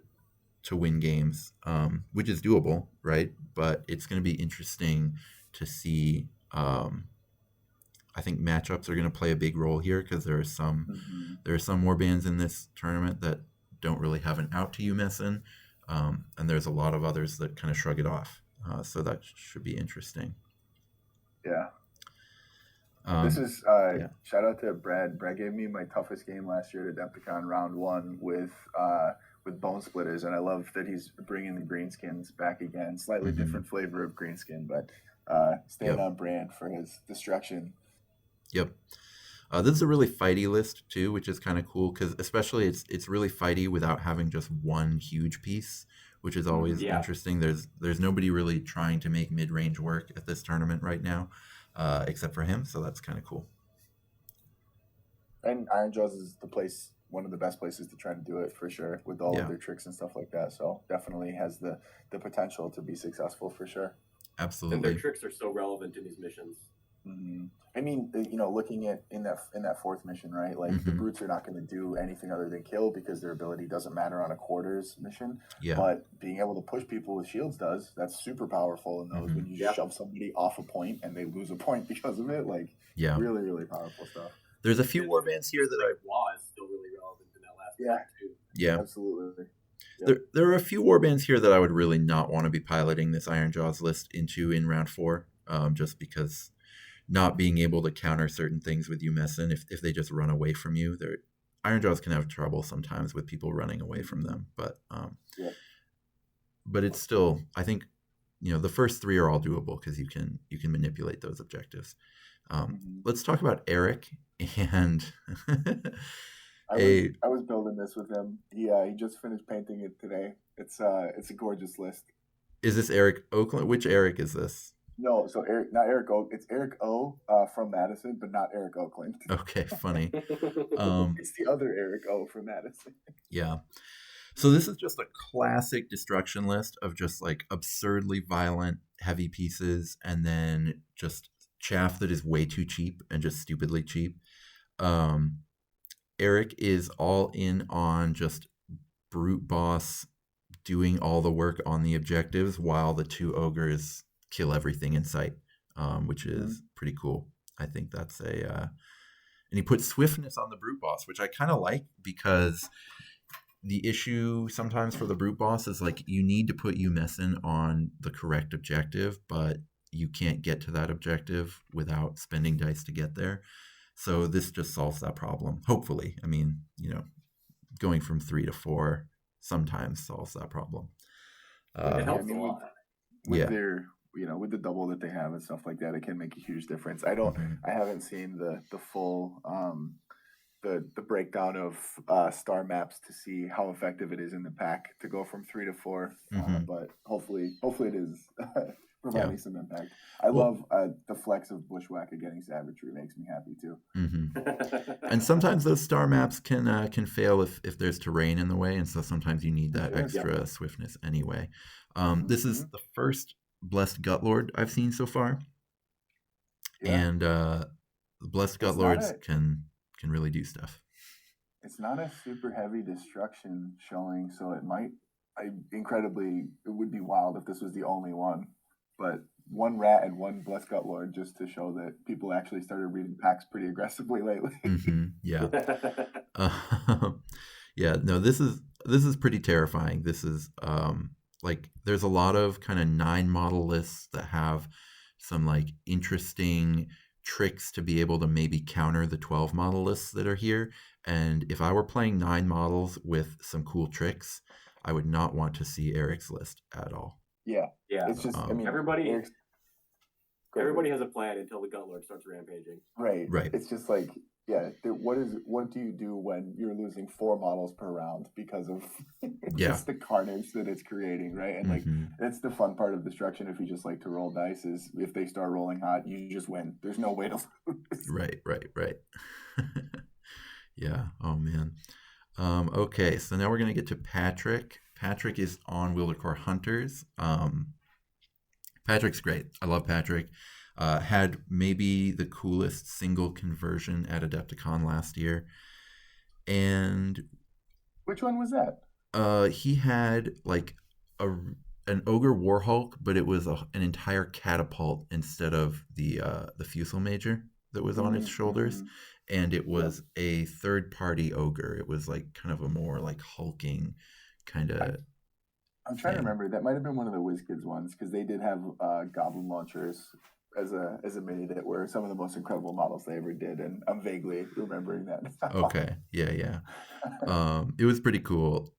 win games, which is doable, right? But it's going to be interesting to see. I think matchups are going to play a big role here because there are some warbands in this tournament that don't really have an out to you, Messin, and there's a lot of others that kind of shrug it off. So that should be interesting. Yeah. This is shout out to Brad. Brad gave me my toughest game last year at Adepticon round 1 with Bone Splitters, and I love that he's bringing the greenskins back again. Slightly different flavor of greenskin, but staying on brand for his destruction. Yep. This is a really fighty list too, which is kind of cool because especially it's really fighty without having just one huge piece, which is always interesting. There's nobody really trying to make mid-range work at this tournament right now. Except for him, so that's kind of cool. And Iron Jaws is one of the best places to try to do it for sure, with all of their tricks and stuff like that. So definitely has the potential to be successful for sure. Absolutely. And their tricks are so relevant in these missions. Mm-hmm. I mean, looking at in that 4th mission, right? Like the brutes are not going to do anything other than kill because their ability doesn't matter on a quarters mission. Yeah. But being able to push people with shields does. That's super powerful in those when you shove somebody off a point and they lose a point because of it. Like, really, really powerful stuff. There's a few warbands here that was still really relevant in that last one too. Yeah, absolutely. Yep. There are a few warbands here that I would really not want to be piloting this Iron Jaws list into in round 4, just because not being able to counter certain things with you, Messin, if they just run away from you. Iron Jaws can have trouble sometimes with people running away from them, but it's still, I think, the first 3 are all doable because you can manipulate those objectives. Let's talk about Eric and I was building this with him. He just finished painting it today. It's a gorgeous list. Is this Eric Oakland? Which Eric is this? No, so not Eric O. It's Eric O. From Madison, but not Eric Oakland. Okay, funny. It's the other Eric O. from Madison. Yeah. So this is just a classic destruction list of just like absurdly violent heavy pieces, and then just chaff that is way too cheap and just stupidly cheap. Um, Eric is all in on just brute boss doing all the work on the objectives while the two ogres kill everything in sight, which is pretty cool. I think that's and he put swiftness on the brute boss, which I kind of like, because the issue sometimes for the brute boss is like you need to put Umessin on the correct objective, but you can't get to that objective without spending dice to get there. So this just solves that problem. Hopefully. I mean, going from 3 to 4 sometimes solves that problem. It helps a lot. With their, with the double that they have and stuff like that, it can make a huge difference. I haven't seen the full the breakdown of star maps to see how effective it is in the pack to go from 3 to 4. But hopefully it is providing some impact. I love the flex of Bushwhacker getting Savagery. Makes me happy too. And sometimes those star maps can fail if there's terrain in the way, and so sometimes you need that extra swiftness anyway. This is the first Blessed Gutlord I've seen so far, and the Blessed Gutlords can really do stuff. It's not a super heavy destruction showing, so it would be wild if this was the only one. But one rat and one Blessed Gutlord, just to show that people actually started reading packs pretty aggressively lately. Yeah. Yeah, no, this is pretty terrifying. This is like there's a lot of kind of 9 model lists that have some like interesting tricks to be able to maybe counter the 12 model lists that are here. And if I were playing 9 models with some cool tricks, I would not want to see Eric's list at all. Yeah. It's just, everybody has a plan until the Gutlord starts rampaging. Right. It's just like, what do you do when you're losing 4 models per round because of just the carnage that it's creating, right? And like that's the fun part of destruction. If you just like to roll dice, is if they start rolling hot, you just win. There's no way to lose. Right. Yeah. Oh man. Okay, so now we're gonna get to Patrick. Patrick is on Wildercore Hunters. Patrick's great. I love Patrick. Had maybe the coolest single conversion at Adepticon last year. And which one was that? He had like an ogre warhulk, but it was an entire catapult instead of the Fusel Major that was on its shoulders. And it was a third-party ogre. It was like kind of a more like hulking kind of. I'm trying to remember. That might have been one of the WizKids ones, because they did have goblin launchers as a mini that were some of the most incredible models they ever did, and I'm vaguely remembering that. Okay, yeah. It was pretty cool.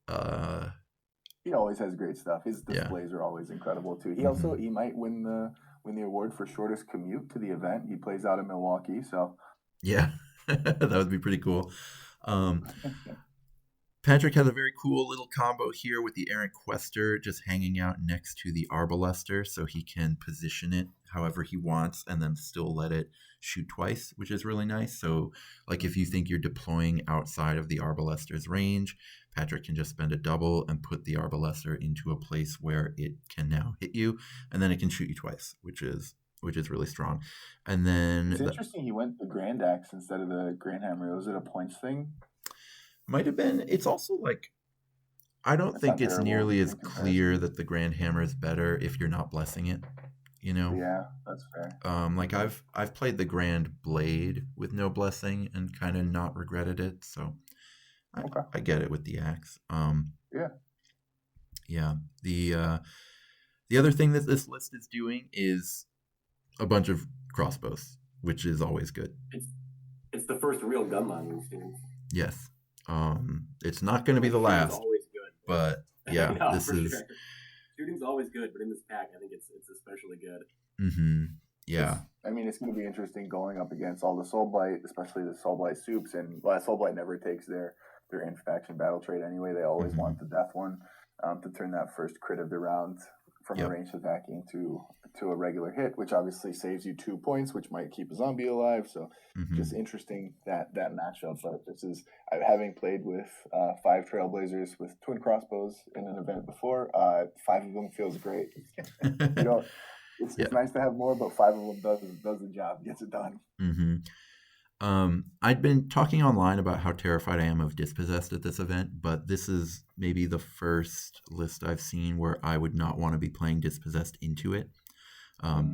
He always has great stuff. His displays are always incredible too. He might win the award for shortest commute to the event. He plays out in Milwaukee, so yeah, that would be pretty cool. Patrick has a very cool little combo here with the Errant Quester just hanging out next to the Arbalester, so he can position it however he wants and then still let it shoot twice, which is really nice. So like if you think you're deploying outside of the Arbalester's range, Patrick can just spend a double and put the Arbalester into a place where it can now hit you, and then it can shoot you twice, which is really strong. And then it's interesting he went the Grand Axe instead of the Grand Hammer. Was it a points thing? Might have been. It's also like I don't think it's nearly as clear that the Grand Hammer is better if you're not blessing it. Yeah, that's fair. Like I've played the Grand Blade with no blessing and kind of not regretted it. So I get it with the axe. Yeah. The other thing that this list is doing is a bunch of crossbows, which is always good. It's the first real gun line we've seen. Yes. It's not going to be the last. Always good. But yeah, no, this is. Sure. Shooting's always good, but in this pack, I think it's especially good. Yeah. It's going to be interesting going up against all the Soul Blight, especially the Soul Blight soups. And Soul Blight never takes their in-faction battle trait anyway. They always want the death one to turn that first crit of the round a ranged attacking to a regular hit, which obviously saves you 2 points, which might keep a zombie alive. So just interesting that matchup. But this is having played with 5 Trailblazers with twin crossbows in an event before. 5 of them feels great. It's nice to have more, but 5 of them does the job, gets it done. I'd been talking online about how terrified I am of Dispossessed at this event, but this is maybe the first list I've seen where I would not want to be playing Dispossessed into it,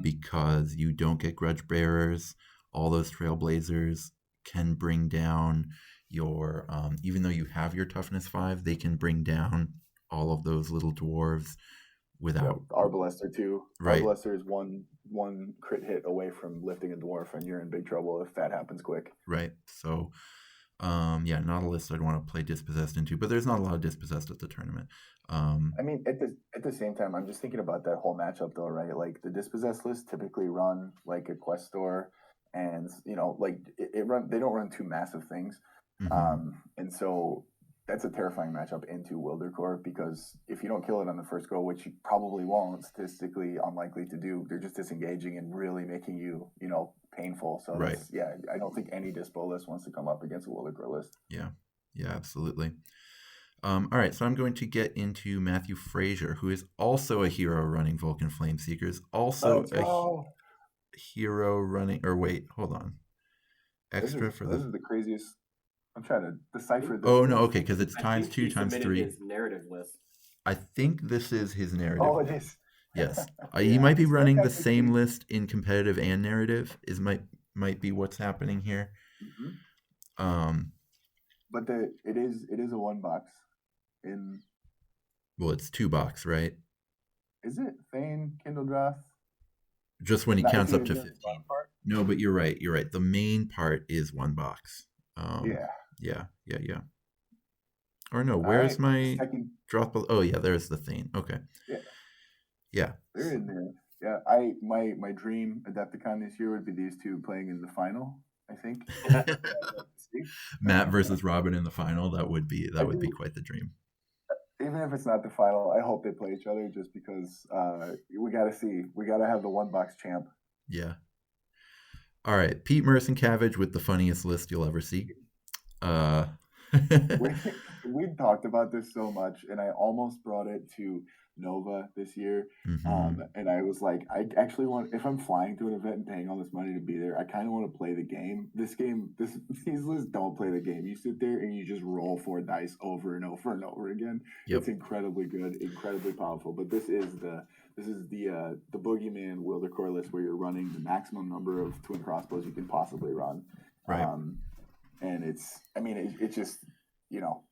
because you don't get Grudge Bearers. All those Trailblazers can bring down your, even though you have your Toughness 5, they can bring down all of those little dwarves without... Arbalaster too. Right. Arbalaster is one crit hit away from lifting a dwarf, and you're in big trouble if that happens quick. Right. So, not a list I'd want to play Dispossessed into, but there's not a lot of Dispossessed at the tournament. I mean, at the same time, I'm just thinking about that whole matchup though, right? Like the Dispossessed list typically run like a quest store, and like they don't run 2 massive things, and so that's a terrifying matchup into Wildercore, because if you don't kill it on the first go, which you probably won't, statistically unlikely to do, they're just disengaging and really making you, painful. So right. I don't think any Dispo list wants to come up against a Wildercore list. Yeah, absolutely. All right, so I'm going to get into Matthew Frazier, who is also a hero running Vulcan Flameseekers, also a hero running, or wait, hold on. This is the craziest. I'm trying to decipher this. Oh, no, okay, because it's times 2 times 3. His narrative list. I think this is his narrative. Oh, it is. Yes. He might be running the same list in competitive and narrative, might be what's happening here. But it is a 1 box in... Well, it's 2 box, right? Is it? Thane, Kindledrath? Just when he counts up to 15. No, but you're right. The main part is 1 box. Yeah. Or no, where's my drop? Oh yeah, there's the Thane. Okay. Yeah. They're in there. Yeah, my dream Adepticon this year would be these 2 playing in the final, I think. Matt versus Robin in the final. That would be quite the dream. Even if it's not the final, I hope they play each other, just because we got to have the 1 box champ. Yeah. All right, Pete Merson Cabbage with the funniest list you'll ever see. We talked about this so much, and I almost brought it to Nova this year. And I was like, I actually want, if I'm flying to an event and paying all this money to be there, I kind of want to play the game. These lists don't play the game. You sit there and you just roll 4 dice over and over and over again. It's incredibly good, incredibly powerful. But this is the Boogeyman Wildercore list, where you're running the maximum number of twin crossbows you can possibly run. Right. And it's just,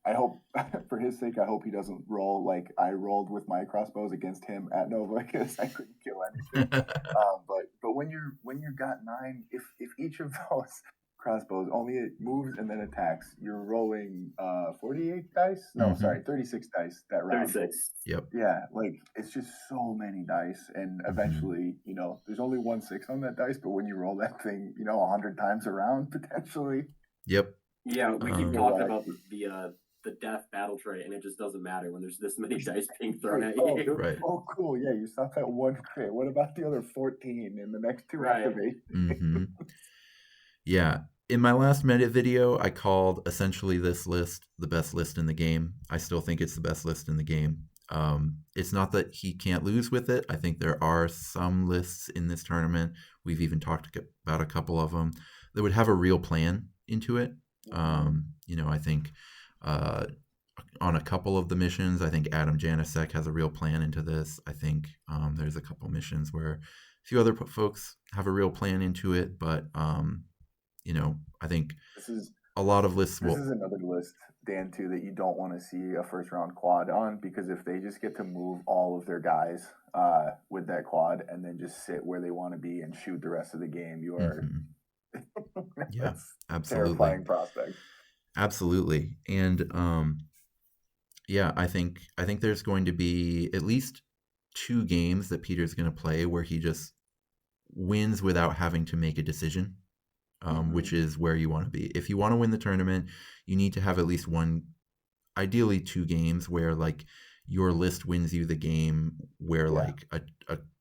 I hope, for his sake, I hope he doesn't roll like I rolled with my crossbows against him at Nova, because I couldn't kill anything. But when you're got 9, if each of those crossbows only moves and then attacks, you're rolling 48 dice? No, sorry, 36 dice that round. 36. Yep. Yeah, like it's just so many dice, and eventually, there's only 1 6 on that dice, but when you roll that thing, 100 times around potentially. Yep. Yeah, we keep talking about the death battle tray, and it just doesn't matter when there's this many dice being thrown at you. Right. Oh, cool. Yeah, you stopped at 1 crit. What about the other 14 in the next 2 activate? Yeah. In my last Meta video, I called essentially this list the best list in the game. I still think it's the best list in the game. It's not that he can't lose with it. I think there are some lists in this tournament, we've even talked about a couple of them, that would have a real plan into it. I think on a couple of the missions, I think Adam Janisek has a real plan into this. I think there's a couple missions where a few other folks have a real plan into it, but I think a lot of lists This is another list, Dan, too, that you don't want to see a first round quad on, because if they just get to move all of their guys with that quad and then just sit where they want to be and shoot the rest of the game, you are yeah, absolutely terrifying prospect. Absolutely. And I think there's going to be at least 2 games that Peter's going to play where he just wins without having to make a decision, which is where you want to be. If you want to win the tournament, you need to have at least 1, ideally 2 games where like your list wins you the game where like a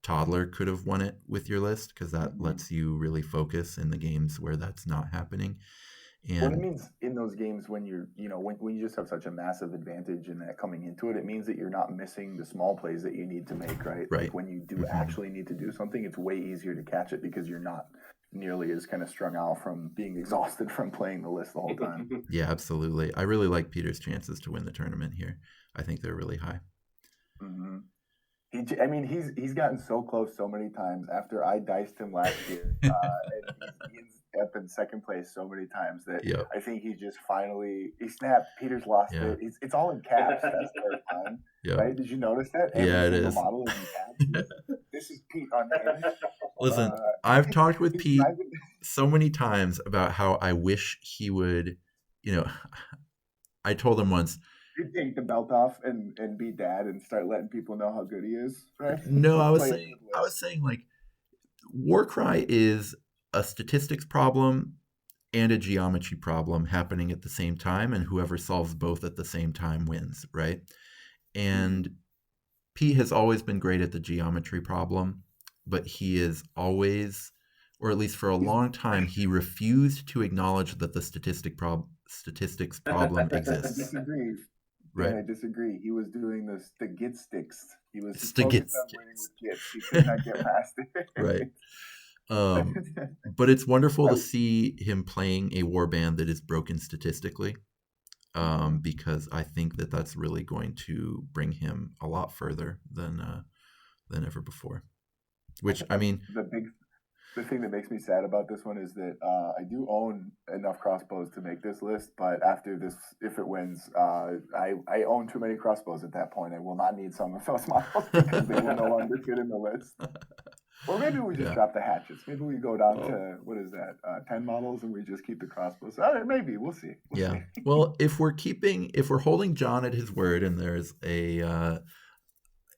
toddler could have won it with your list, because that lets you really focus in the games where that's not happening. And what it means in those games when you're, when you just have such a massive advantage in that coming into it, it means that you're not missing the small plays that you need to make, right? Like when you do actually need to do something, it's way easier to catch it because you're not nearly as kind of strung out from being exhausted from playing the list the whole time. Yeah, absolutely. I really like Peter's chances to win the tournament here. I think they're really high. He's gotten so close so many times after I diced him last year. And he's up in second place so many times that I think he just finally snapped. Peter's lost it. It's all in caps. That's their time, right? Did you notice that? It is. The model is in caps. This is Pete on the Listen, I've talked with Pete so many times about how I wish he would, I told him once, he'd take the belt off and be dad and start letting people know how good he is, right? No, I was saying like Warcry is a statistics problem and a geometry problem happening at the same time, and whoever solves both at the same time wins, right? And Pete has always been great at the geometry problem, but he is always, or at least for a long time, he refused to acknowledge that the statistics problem exists. I disagree. Right. I disagree. He was doing the git sticks. He was focused on winning with gits. He could not get past it. Right. But it's wonderful to see him playing a warband that is broken statistically, because I think that that's really going to bring him a lot further than ever before. Which, I mean, the thing that makes me sad about this one is that I do own enough crossbows to make this list, but after this, if it wins, I own too many crossbows at that point. I will not need some of those models because they will no longer fit in the list. Or maybe we just drop the hatchets. Maybe we go down to, 10 models, and we just keep the crossbows. Maybe, we'll see. We'll see. Well, if we're holding John at his word, and there's a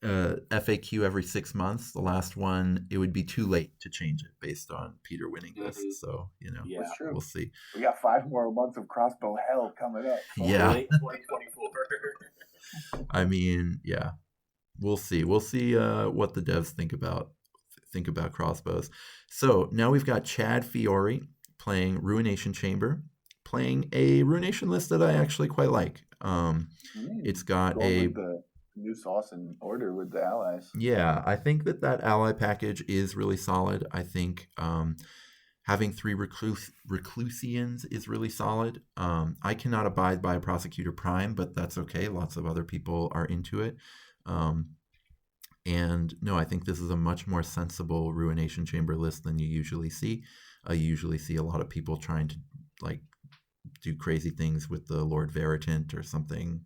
FAQ every 6 months, the last one, it would be too late to change it based on Peter winning this. So, That's true. We'll see. We got 5 more months of crossbow hell coming up. Late 2024. I mean, we'll see. We'll see what the devs think about crossbows. So now we've got Chad Fiore playing Ruination Chamber, playing a Ruination list that I actually quite like. It's got the new sauce and order with the allies. Yeah, I think that ally package is really solid. I think having 3 Reclusians is really solid. I cannot abide by a Prosecutor Prime, but that's okay. Lots of other people are into it. And no, I think this is a much more sensible Ruination Chamber list than you usually see. You usually see a lot of people trying to do crazy things with the Lord Veritant or something,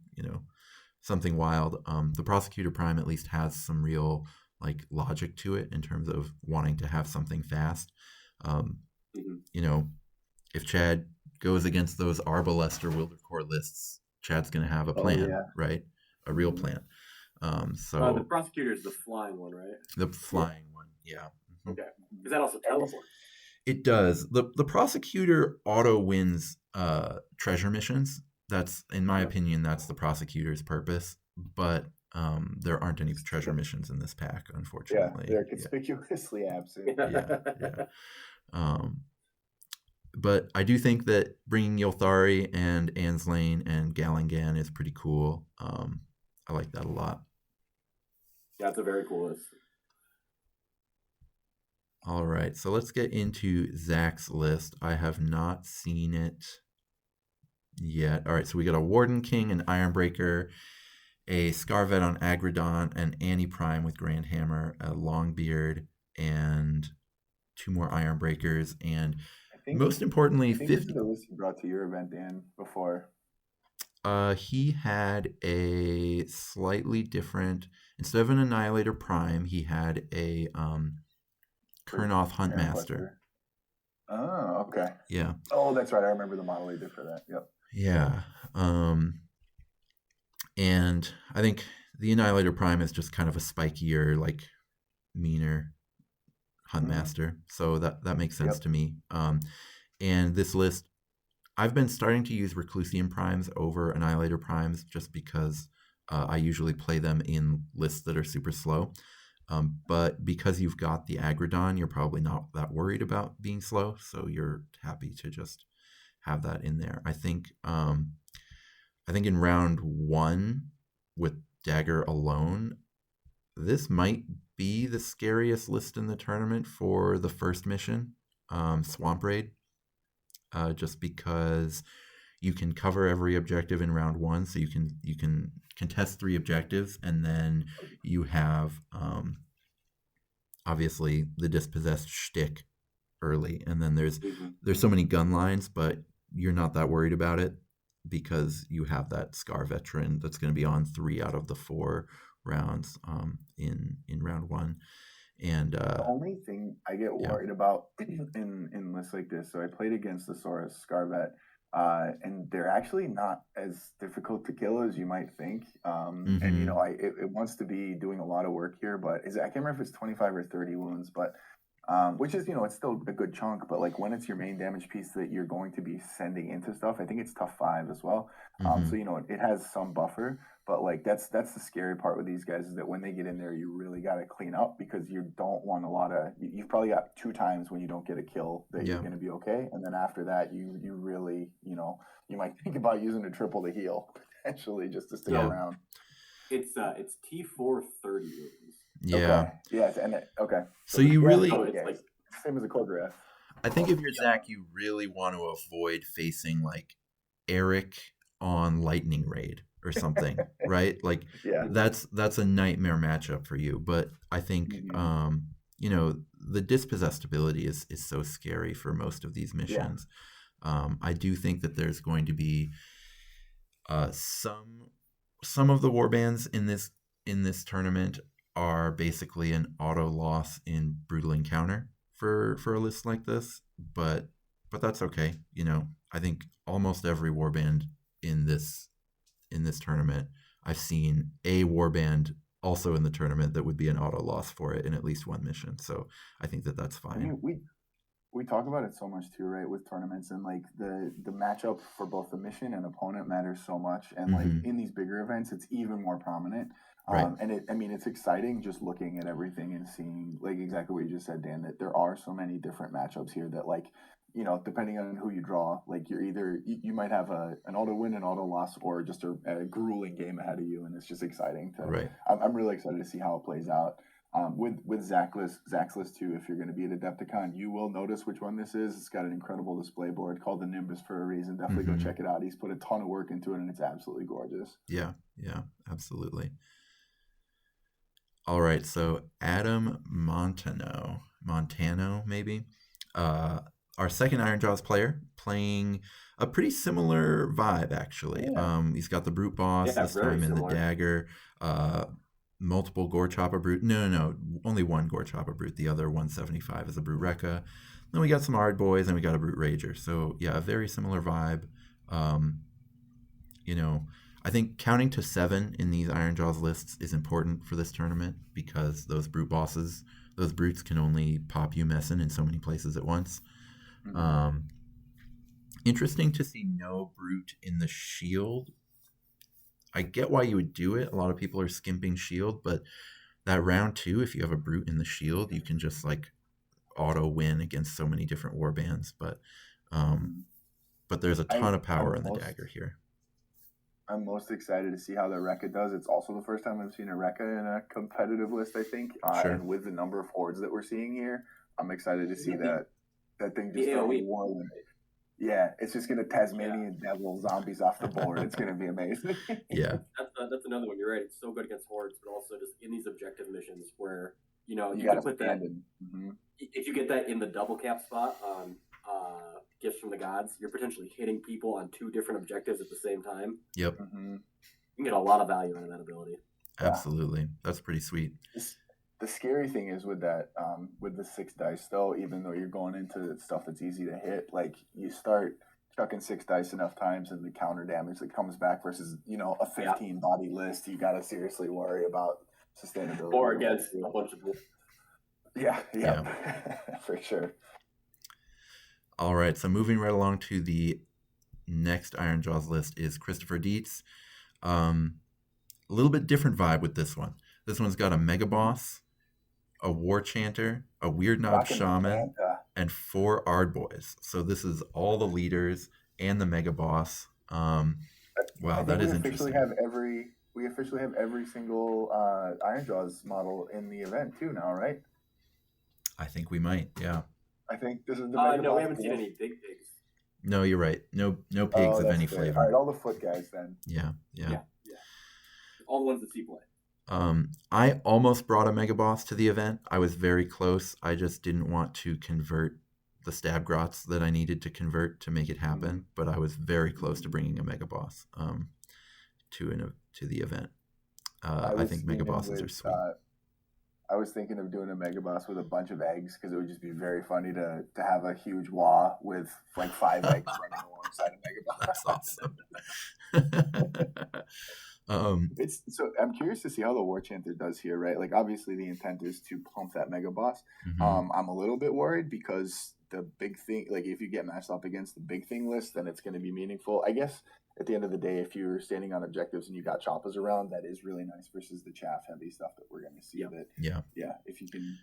something wild. The Prosecutor Prime at least has some real logic to it in terms of wanting to have something fast. If Chad goes against those Arbalest or Wildercore lists, Chad's going to have a plan, right? A real plan. So the Prosecutor is the flying one, right? The flying one, yeah. Okay. Does that also teleport? It does. The Prosecutor auto wins treasure missions. That's, in my opinion, that's the Prosecutor's purpose. But there aren't any treasure missions in this pack, unfortunately. Yeah, they're conspicuously absent. But I do think that bringing Yolthari and Anslane and Galangan is pretty cool. I like that a lot. Yeah, it's a very cool list. All right, so let's get into Zach's list. I have not seen it yet. All right, so we got a Warden King, an Ironbreaker, a Scarvet on Agridon, an Annie Prime with Grand Hammer, a Longbeard, and 2 more Ironbreakers. And most importantly, 50. This is the list you brought to your event, Dan, before. He had a slightly different, instead of an Annihilator Prime, he had a Kurnoth Huntmaster. Oh, okay. Yeah. Oh, that's right. I remember the model he did for that. Yep. Yeah. And I think the Annihilator Prime is just kind of a spikier, meaner Huntmaster. So that makes sense to me. And this list, I've been starting to use Reclusian Primes over Annihilator Primes just because I usually play them in lists that are super slow. But because you've got the Agrodon, you're probably not that worried about being slow, so you're happy to just have that in there. I think in round 1 with Dagger alone, this might be the scariest list in the tournament for the first mission, Swamp Raid, just because you can cover every objective in round 1, so you can contest 3 objectives, and then you have obviously the dispossessed shtick early, and then there's so many gun lines, but you're not that worried about it because you have that Scar veteran that's going to be on 3 out of the 4 rounds in round 1. And the only thing I get worried about in lists like this, so I played against the Saurus Scarvet, and they're actually not as difficult to kill as you might think. And it wants to be doing a lot of work here, but I can't remember if it's 25 or 30 wounds, but which is, it's still a good chunk, but like when it's your main damage piece that you're going to be sending into stuff, I think it's tough 5 as well. So it has some buffer, but like that's the scary part with these guys, is that when they get in there, you really got to clean up, because you don't want you've probably got 2 times when you don't get a kill that you're going to be okay, and then after that you really, you might think about using a triple to heal potentially just to stick around. It's T4 30 wounds. Yeah. Okay. Yes. And okay. So you really, it's like same as a Cobra. I think if you're Zach, you really want to avoid facing like Eric on Lightning Raid or something, right? Like that's a nightmare matchup for you. But I think the dispossessed ability is so scary for most of these missions. I do think that there's going to be some of the warbands in this tournament are basically an auto loss in brutal encounter for a list like this, but that's okay. I think almost every warband in this tournament, I've seen a warband also in the tournament that would be an auto loss for it in at least one mission. So I think that that's fine. I mean, we talk about it so much too, right? With tournaments, and like the matchup for both the mission and opponent matters so much, and like in these bigger events, it's even more prominent. Right. And it's exciting just looking at everything and seeing, like exactly what you just said, Dan, that there are so many different matchups here that, like, depending on who you draw, like you might have an auto win, an auto loss, or just a grueling game ahead of you, and it's just exciting to. Right. I'm really excited to see how it plays out. With Zach's list too, if you're going to be at Adepticon, you will notice which one this is. It's got an incredible display board called the Nimbus for a reason. Definitely go check it out. He's put a ton of work into it, and it's absolutely gorgeous. Yeah, absolutely. All right, so Adam Montano maybe, our second Iron Jaws player, playing a pretty similar vibe actually. He's got the Brute Boss this time in the Dagger, multiple Gore Chopper Brute. No, only one Gore Chopper Brute. The other 175 is a Brute Rekka. Then we got some Ard Boys, and we got a Brute Rager. So yeah, a very similar vibe. I think counting to 7 in these Iron Jaws lists is important for this tournament, because those Brute Bosses, those Brutes can only pop you messing in so many places at once. Interesting to see no Brute in the shield. I get why you would do it. A lot of people are skimping shield, but that round 2, if you have a Brute in the shield, you can just like auto win against so many different warbands. But there's a ton of power in the Dagger here. I'm most excited to see how the Rekka does. It's also the first time I've seen a Rekka in a competitive list, I think. Sure. And with the number of hordes that we're seeing here, I'm excited to see that thing just start whirling. Yeah, it's just going to Tasmanian devil zombies off the board. It's going to be amazing. Yeah. That's another one. You're right. It's so good against hordes, but also just in these objective missions where, you can put that if you get that in the double cap spot on Gifts from the Gods, you're potentially hitting people on 2 different objectives at the same time. Yep. You can get a lot of value out of that ability. Absolutely. That's pretty sweet. The scary thing is with that, with the 6 dice, though, even though you're going into stuff that's easy to hit, like you start chucking 6 dice enough times, and the counter damage that comes back versus, a 15 body list, you got to seriously worry about sustainability. Or against a bunch of. Yeah. For sure. All right, so moving right along to the next Iron Jaws list is Christopher Dietz. a little bit different vibe with this one. This one's got a Mega Boss, a War Chanter, a Weird Knob Shaman, and 4 Ard Boys. So this is all the leaders and the Mega Boss. Wow, that is interesting. We officially have every single Iron Jaws model in the event too now, right? I think we might, yeah. I think this is the Mega no, Boss we haven't seen any big pigs. No, you're right. No pigs of any flavor. All right, all the foot guys then. Yeah. All the ones that see play. I almost brought a Mega Boss to the event. I was very close. I just didn't want to convert the stab grots that I needed to convert to make it happen. But I was very close to bringing a Mega Boss to the event. I think Mega Bosses are sweet. I was thinking of doing a Mega Boss with a bunch of eggs because it would just be very funny to have a huge wah with like 5 eggs running alongside a Mega Boss. That's awesome. So I'm curious to see how the War Chanter does here, right? Like obviously the intent is to pump that Mega Boss. Mm-hmm. I'm a little bit worried because the big thing, like if you get matched up against the big thing list, then it's going to be meaningful. I guess at the end of the day, if you're standing on objectives and you got choppers around, that is really nice versus the chaff heavy stuff that we're going to see. Yeah. If you can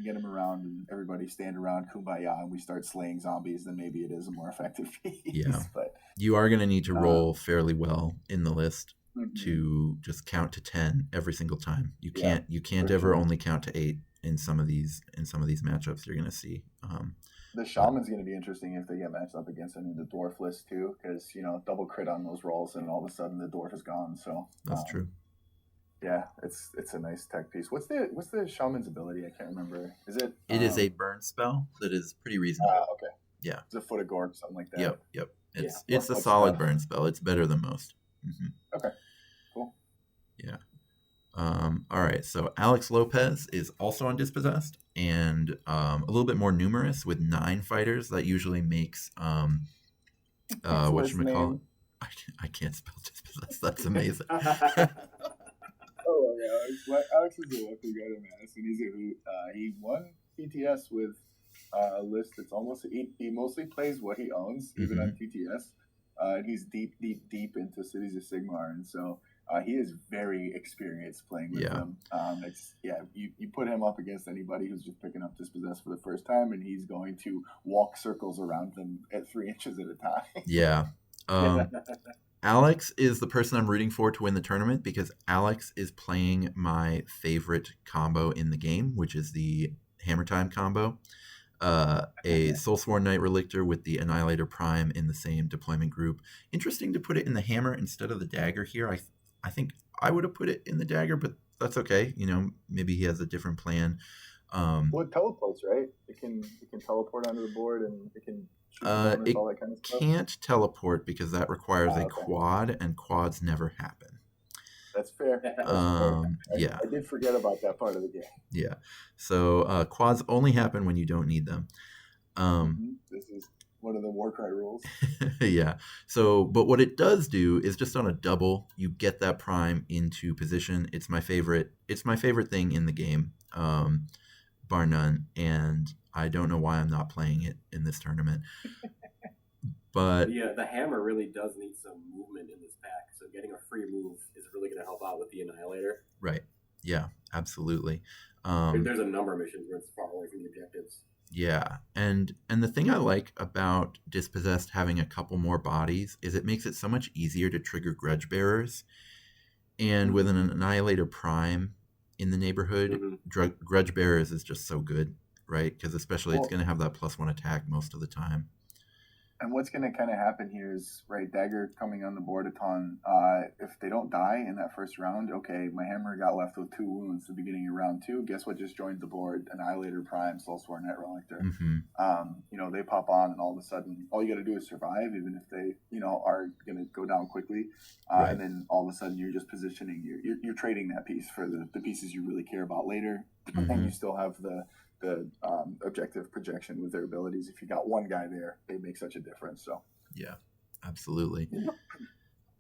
get them around and everybody stand around kumbaya and we start slaying zombies, then maybe it is a more effective piece. Yeah. But you are going to need to roll fairly well in the list mm-hmm. to just count to 10 every single time. You can't ever only count to 8 in some of these matchups you're going to see. The Shaman's going to be interesting if they get matched up against any of the Dwarf list too, because double crit on those rolls and all of a sudden the Dwarf is gone. So that's true. Yeah, it's a nice tech piece. What's the Shaman's ability? I can't remember. Is it? It is a burn spell that is pretty reasonable. Okay. Yeah. It's a Foot of Gorg, something like that. Yep. It's a solid burn spell. It's better than most. Mm-hmm. Okay. Cool. Yeah. All right, so Alex Lopez is also on Dispossessed and a little bit more numerous with 9 fighters. That usually makes whatchamacallit? I can't spell Dispossessed. That's amazing. Oh yeah, Alex is a lucky guy to mass, and he's a hoot. He won TTS with a list that's almost he mostly plays what he owns, even on TTS. And he's deep into Cities of Sigmar, and so he is very experienced playing with them. You put him up against anybody who's just picking up Dispossessed for the first time, and he's going to walk circles around them at 3 inches at a time. Yeah. Alex is the person I'm rooting for to win the tournament because Alex is playing my favorite combo in the game, which is the Hammer Time combo. A Soulsworn Knight Relictor with the Annihilator Prime in the same deployment group. Interesting to put it in the hammer instead of the dagger here. I think I would have put it in the dagger, but that's okay. Maybe he has a different plan. Well, it teleports, right? It can teleport onto the board and it can shoot bonus, all that kind of stuff. Can't teleport because that requires a quad, and quads never happen. That's fair. Yeah. I did forget about that part of the game. Yeah. So quads only happen when you don't need them. This is one of the Warcry rules. Yeah. So, but what it does do is just on a double, you get that prime into position. It's my favorite thing in the game, bar none. And I don't know why I'm not playing it in this tournament. But yeah, the hammer really does need some movement in this pack. So getting a free move is really going to help out with the Annihilator. Right. Yeah, absolutely. There's a number of missions where it's far away from the objectives. Yeah, and the thing I like about Dispossessed having a couple more bodies is it makes it so much easier to trigger Grudge Bearers. And with an Annihilator Prime in the neighborhood, Grudge Bearers is just so good, right? Because especially it's going to have that +1 attack most of the time. And what's going to kind of happen here is, right, Dagger coming on the board a ton. If they don't die in that first round, okay, my hammer got left with 2 wounds at the beginning of round 2. Guess what just joined the board? Annihilator Prime, Soulsworn Knight Relictor. They pop on, and all of a sudden, all you got to do is survive, even if they, are going to go down quickly. Right. And then all of a sudden, you're just positioning, you're trading that piece for the pieces you really care about later. And you still have the objective projection with their abilities. If you got one guy there, they make such a difference. So yeah, absolutely.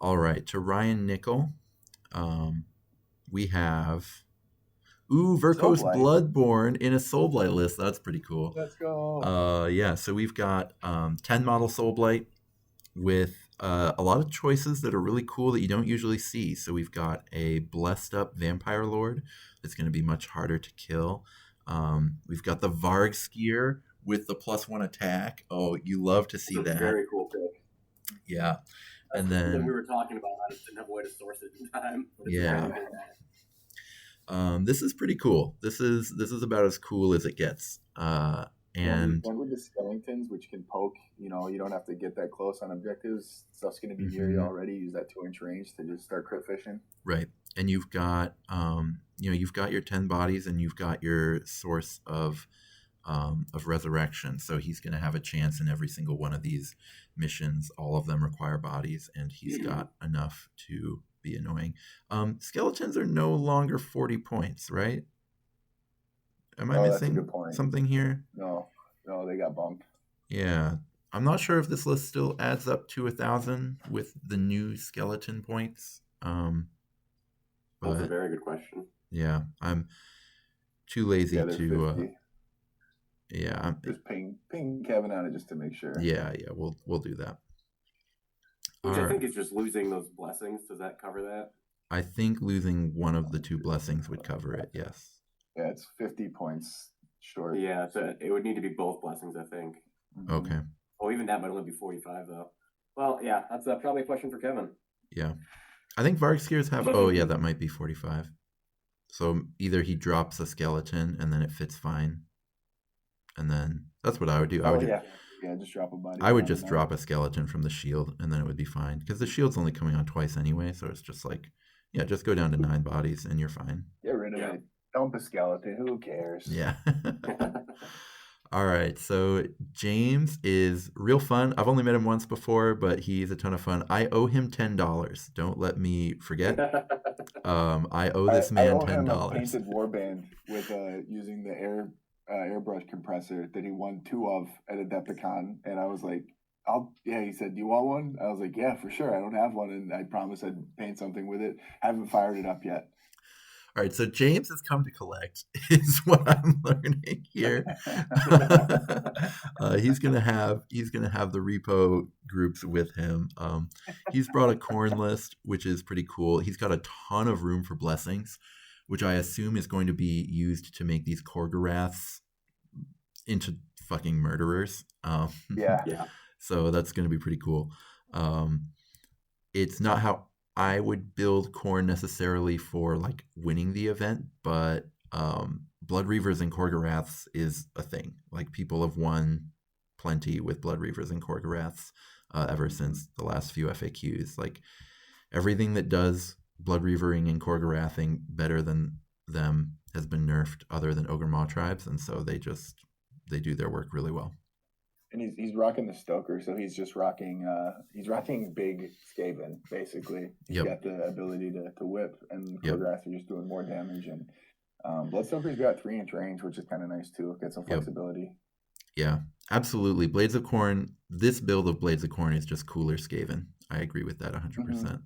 All right, to Ryan Nickel, we have Verkos Bloodborne in a Soulblight list. That's pretty cool. Let's go. So we've got 10 model Soulblight with a lot of choices that are really cool that you don't usually see. So we've got a blessed up vampire lord that's going to be much harder to kill. We've got the Varg skier with the +1 attack. Oh, you love to see that. Very cool pick. Yeah. That's and then then we were talking about. I just didn't have a way to source it in time. Yeah. This is pretty cool. This is about as cool as it gets. And with the skeletons, which can poke, you don't have to get that close on objectives. Stuff's going to be near you already. Use that 2-inch range to just start crit fishing. Right. And you've got, you've got your 10 bodies and you've got your source of resurrection. So he's going to have a chance in every single one of these missions. All of them require bodies, and he's got enough to be annoying. Skeletons are no longer 40 points, right? Am I missing something here? No, they got bumped. Yeah. I'm not sure if this list still adds up to 1,000 with the new skeleton points. That's a very good question. Yeah, I'm too lazy to. I'm just ping Kevin on it just to make sure. Yeah, we'll do that. Which I think is just losing those blessings. Does that cover that? I think losing one of the 2 blessings would cover it. Yes. Yeah, it's 50 points short. Yeah, so it would need to be both blessings, I think. Okay. Oh, even that might only be 45 though. Well, yeah, that's probably a question for Kevin. Yeah, I think Varg skiers have. Oh yeah, that might be 45. So either he drops a skeleton and then it fits fine, and then that's what I would do. I would just drop a body. I would just drop a skeleton from the shield, and then it would be fine because the shield's only coming on twice anyway. So it's just like, just go down to 9 bodies and you're fine. Get rid of it. Dump a skeleton. Who cares? Yeah. All right. So James is real fun. I've only met him once before, but he's a ton of fun. I owe him $10. Don't let me forget. I owe this man $10. A painted warband with using the airbrush compressor that he won 2 of at Adepticon, and I was like, he said, do you want one? I was like, yeah, for sure. I don't have one, and I promised I'd paint something with it. Haven't fired it up yet. All right, so James has come to collect, is what I'm learning here. He's gonna have the repo groups with him. He's brought a corn list, which is pretty cool. He's got a ton of room for blessings, which I assume is going to be used to make these Korgoraths into fucking murderers. Yeah. So that's going to be pretty cool. It's not how I would build corn necessarily for like winning the event, but Blood Reavers and Korgoraths is a thing. Like people have won plenty with Blood Reavers and Korgoraths ever since the last few FAQs. Like everything that does Blood Reavering and Korgorathing better than them has been nerfed other than Ogre Maw tribes, and so they do their work really well. And he's rocking the Stoker, so he's just rocking big Skaven, basically. He's got the ability to whip, and Korgoraths are just doing more damage. And Bloodstoker's got 3-inch range, which is kind of nice too. Get some flexibility. Yeah, absolutely. Blades of Corn, this build of Blades of Corn is just cooler Skaven. I agree with that 100%.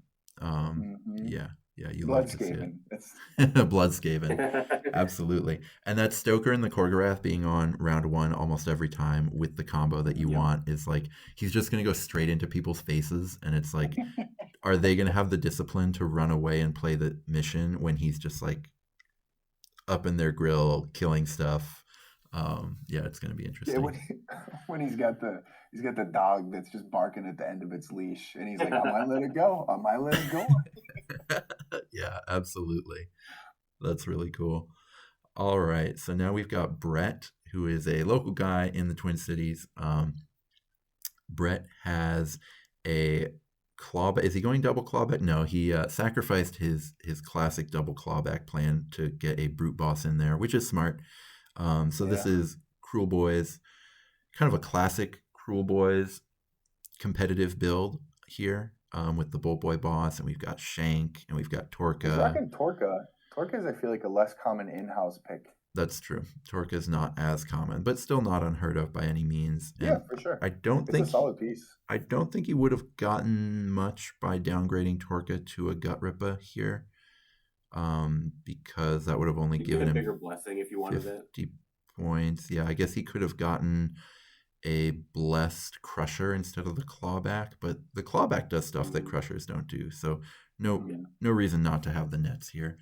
Yeah, you Blood love to Skaven. see it. Blood Skaven, absolutely. And that Stoker and the Korgorath being on round 1 almost every time with the combo that you want is like, he's just going to go straight into people's faces, and it's like, are they going to have the discipline to run away and play the mission when he's just like up in their grill killing stuff? It's going to be interesting. Yeah, when he's got the dog that's just barking at the end of its leash, and he's like, I might let it go. I might let it go. Yeah, absolutely. That's really cool. All right, so now we've got Brett, who is a local guy in the Twin Cities. Brett has a clawback. Is he going double clawback? No, he sacrificed his classic double clawback plan to get a brute boss in there, which is smart. This is Cruel Boys, kind of a classic Cruel Boys competitive build here, with the Bull Boy boss, and we've got Shank, and we've got Torka. He's rocking Torka. Torka is, I feel like, a less common in-house pick. That's true. Torka is not as common, but still not unheard of by any means. And yeah, for sure. It's a solid piece. I don't think he would have gotten much by downgrading Torka to a Gut Rippa here, because that would have only given him a bigger blessing if you wanted 50 points. Yeah, I guess he could have gotten a blessed crusher instead of the clawback, but the clawback does stuff that crushers don't do. So no reason not to have the nets here.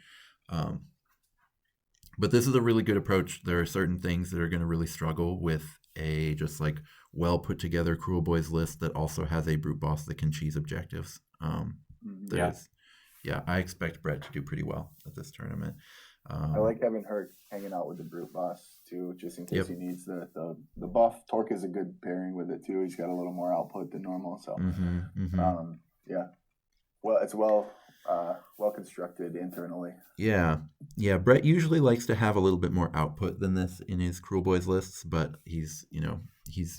But this is a really good approach. There are certain things that are going to really struggle with a just like well put together Cruel Boys list that also has a brute boss that can cheese objectives. I expect Brett to do pretty well at this tournament. I like having her hanging out with the brute boss too, just in case he needs the buff. Torque is a good pairing with it too. He's got a little more output than normal, so well, it's well constructed internally. Yeah. Brett usually likes to have a little bit more output than this in his Cruel Boys lists, but he's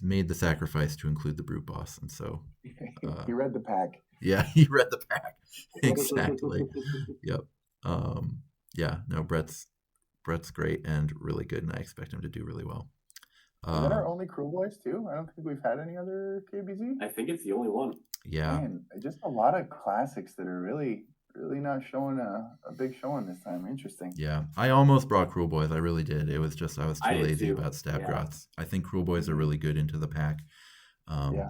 made the sacrifice to include the brute boss, and so he read the pack. Yeah, he read the pack exactly. Yep. Brett's great and really good, and I expect him to do really well. Is that our only Cruel Boys too? I don't think we've had any other KBZ. I think it's the only one. Yeah. Man, just a lot of classics that are really not showing a big showing this time. Interesting. Yeah, I almost brought Cruel Boys. I really did. It was just I was too lazy about Stab Grots. I think Cruel Boys are really good into the pack. Yeah.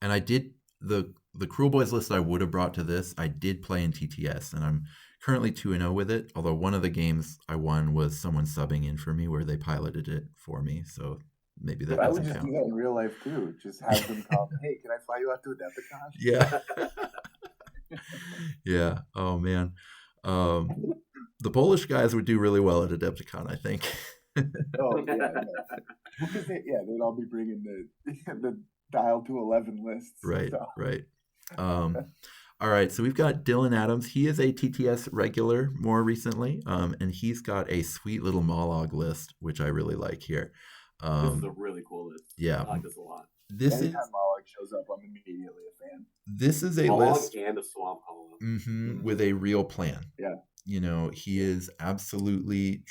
And I did the Cruel Boys list I would have brought to this. I did play in TTS, and I'm currently 2-0 with it. Although one of the games I won was someone subbing in for me where they piloted it for me. So maybe that doesn't count. I would just do that in real life too. Just have them come, hey, can I fly you out to Adepticon? Yeah. Yeah. Oh man. The Polish guys would do really well at Adepticon, I think. They'd all be bringing the dial to 11 lists. Right. All right, so we've got Dylan Adams. He is a TTS regular more recently, and he's got a sweet little Mollog list, which I really like here. This is a really cool list. Yeah. I like this a lot. Anytime Mollog shows up, I'm immediately a fan. This is a Mollog list and a Swamp Hollow. with a real plan. Yeah. He is absolutely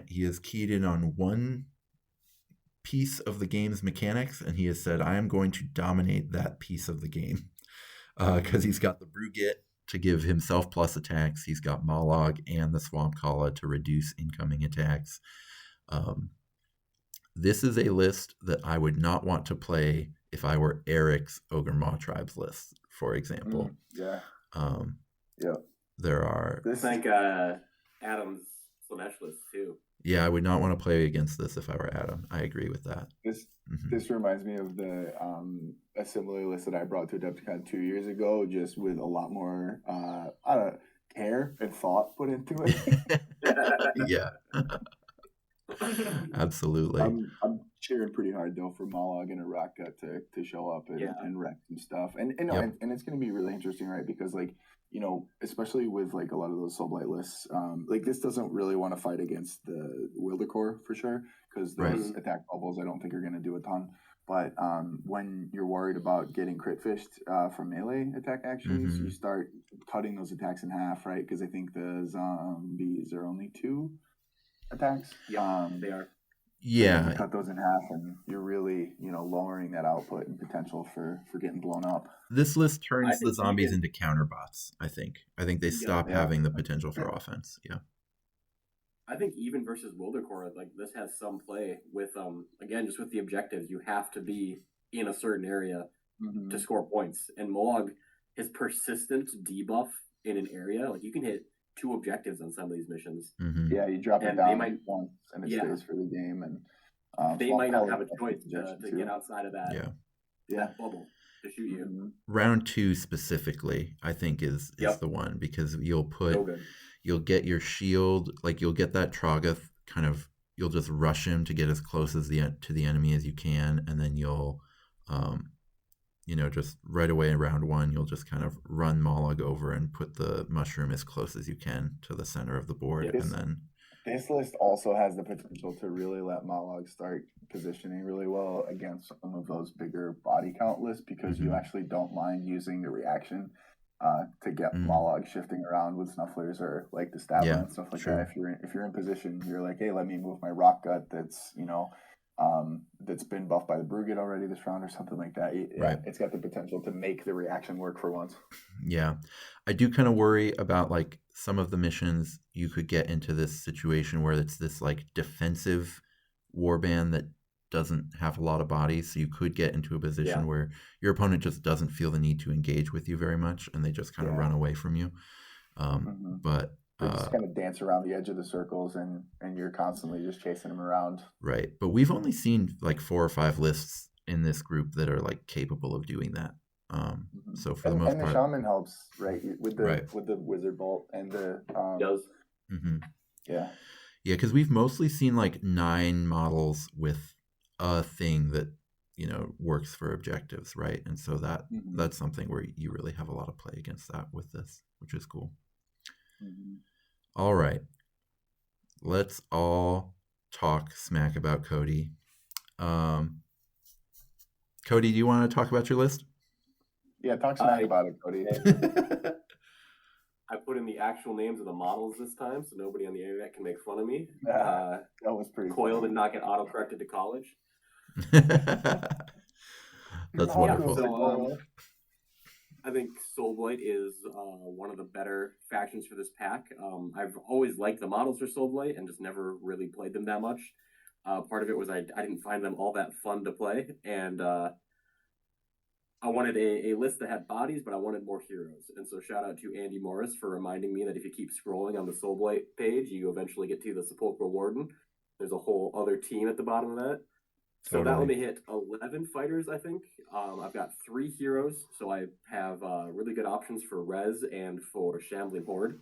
he has keyed in on one piece of the game's mechanics, and he has said, I am going to dominate that piece of the game. Because he's got the Brugit to give himself plus attacks. He's got Mollog and the Swamp Kala to reduce incoming attacks. This is a list that I would not want to play if I were Eric's Ogre Maw Tribes list, for example. There are... I think Adam's Slanesh list, too. Yeah, I would not want to play against this if I were Adam. I agree with that. This reminds me of a similar list that I brought to Adepticon 2 years ago, just with a lot more care and thought put into it. Yeah. Absolutely. I'm cheering pretty hard though for Mollog and Araka to show up and wreck some stuff. And it's going to be really interesting, right? Because especially with like a lot of those Soulblight lists, like this doesn't really want to fight against the Wildercore for sure, because those attack bubbles I don't think are going to do a ton. But when you're worried about getting crit fished from melee attack actions, you start cutting those attacks in half, right? Because I think the zombies are only 2 attacks. Yeah, they are. Yeah. So you cut those in half, and you're really, lowering that output and potential for getting blown up. This list turns the zombies into counterbots, I think. I think they stop having the potential for offense. Yeah. I think even versus Wildercore, like this has some play with again, just with the objectives. You have to be in a certain area to score points. And Mollog, his persistent debuff in an area, like you can hit 2 objectives on some of these missions. Yeah, you drop it down once and it stays for the game, and they might not have a choice to get outside of that that bubble to shoot you. Round 2 specifically, I think is the one, because you'll get your shield, like you'll get that Trogoth you'll just rush him to get as close as to the enemy as you can, and then you'll just right away in round 1, you'll just kind of run Mollog over and put the mushroom as close as you can to the center of the board. And then this list also has the potential to really let Mollog start positioning really well against some of those bigger body count lists, because you actually don't mind using the reaction to get Mollog shifting around with Snufflers or like the Stabber and stuff like that. If you're in position, you're like, hey, let me move my Rock Gut that's that's been buffed by the Brugit already this round or something like that. It's got the potential to make the reaction work for once. Yeah. I do kind of worry about like some of the missions you could get into this situation where it's this like defensive warband that doesn't have a lot of bodies, so you could get into a position where your opponent just doesn't feel the need to engage with you very much, and they just kind of run away from you. But they just kind of dance around the edge of the circles, and you're constantly just chasing them around. Right, but we've only seen like 4 or 5 lists in this group that are like capable of doing that. So for the most part, the shaman helps, right, with the wizard bolt and the does. Yeah, because we've mostly seen like 9 models with a thing that works for objectives, right? And so that's something where you really have a lot of play against that with this, which is cool. All right, let's all talk smack about Cody. Cody, do you want to talk about your list? Yeah, talk smack about it, Cody. I put in the actual names of the models this time, so nobody on the internet can make fun of me. That was pretty Coil did not get auto-corrected to college. That's wonderful. So, I think Soulblight is one of the better factions for this pack. I've always liked the models for Soulblight and just never really played them that much. Part of it was I didn't find them all that fun to play, and I wanted a list that had bodies, but I wanted more heroes. And so shout out to Andy Morris for reminding me that if you keep scrolling on the Soulblight page, you eventually get to the Sepulchral Warden. There's a whole other team at the bottom of that. So that let me hit 11 fighters, I think. I've got 3 heroes, so I have really good options for Rez and for Shambling Horde.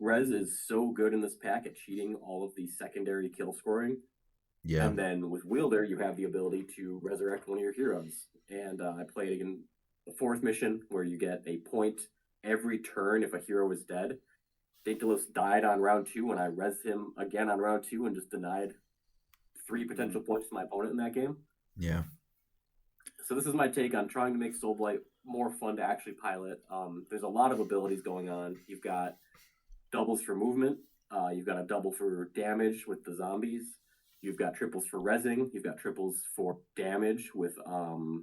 Rez is so good in this pack at cheating all of the secondary kill scoring. Yeah. And then with Wielder, you have the ability to resurrect one of your heroes. And I played in the 4th mission where you get a point every turn if a hero is dead. Daedalus died on round 2, and I rezzed him again on round 2 and just denied 3 potential points to my opponent in that game. Yeah. So this is my take on trying to make Soulblight more fun to actually pilot. There's a lot of abilities going on. You've got doubles for movement. You've got a double for damage with the zombies. You've got triples for rezzing. You've got triples for damage with the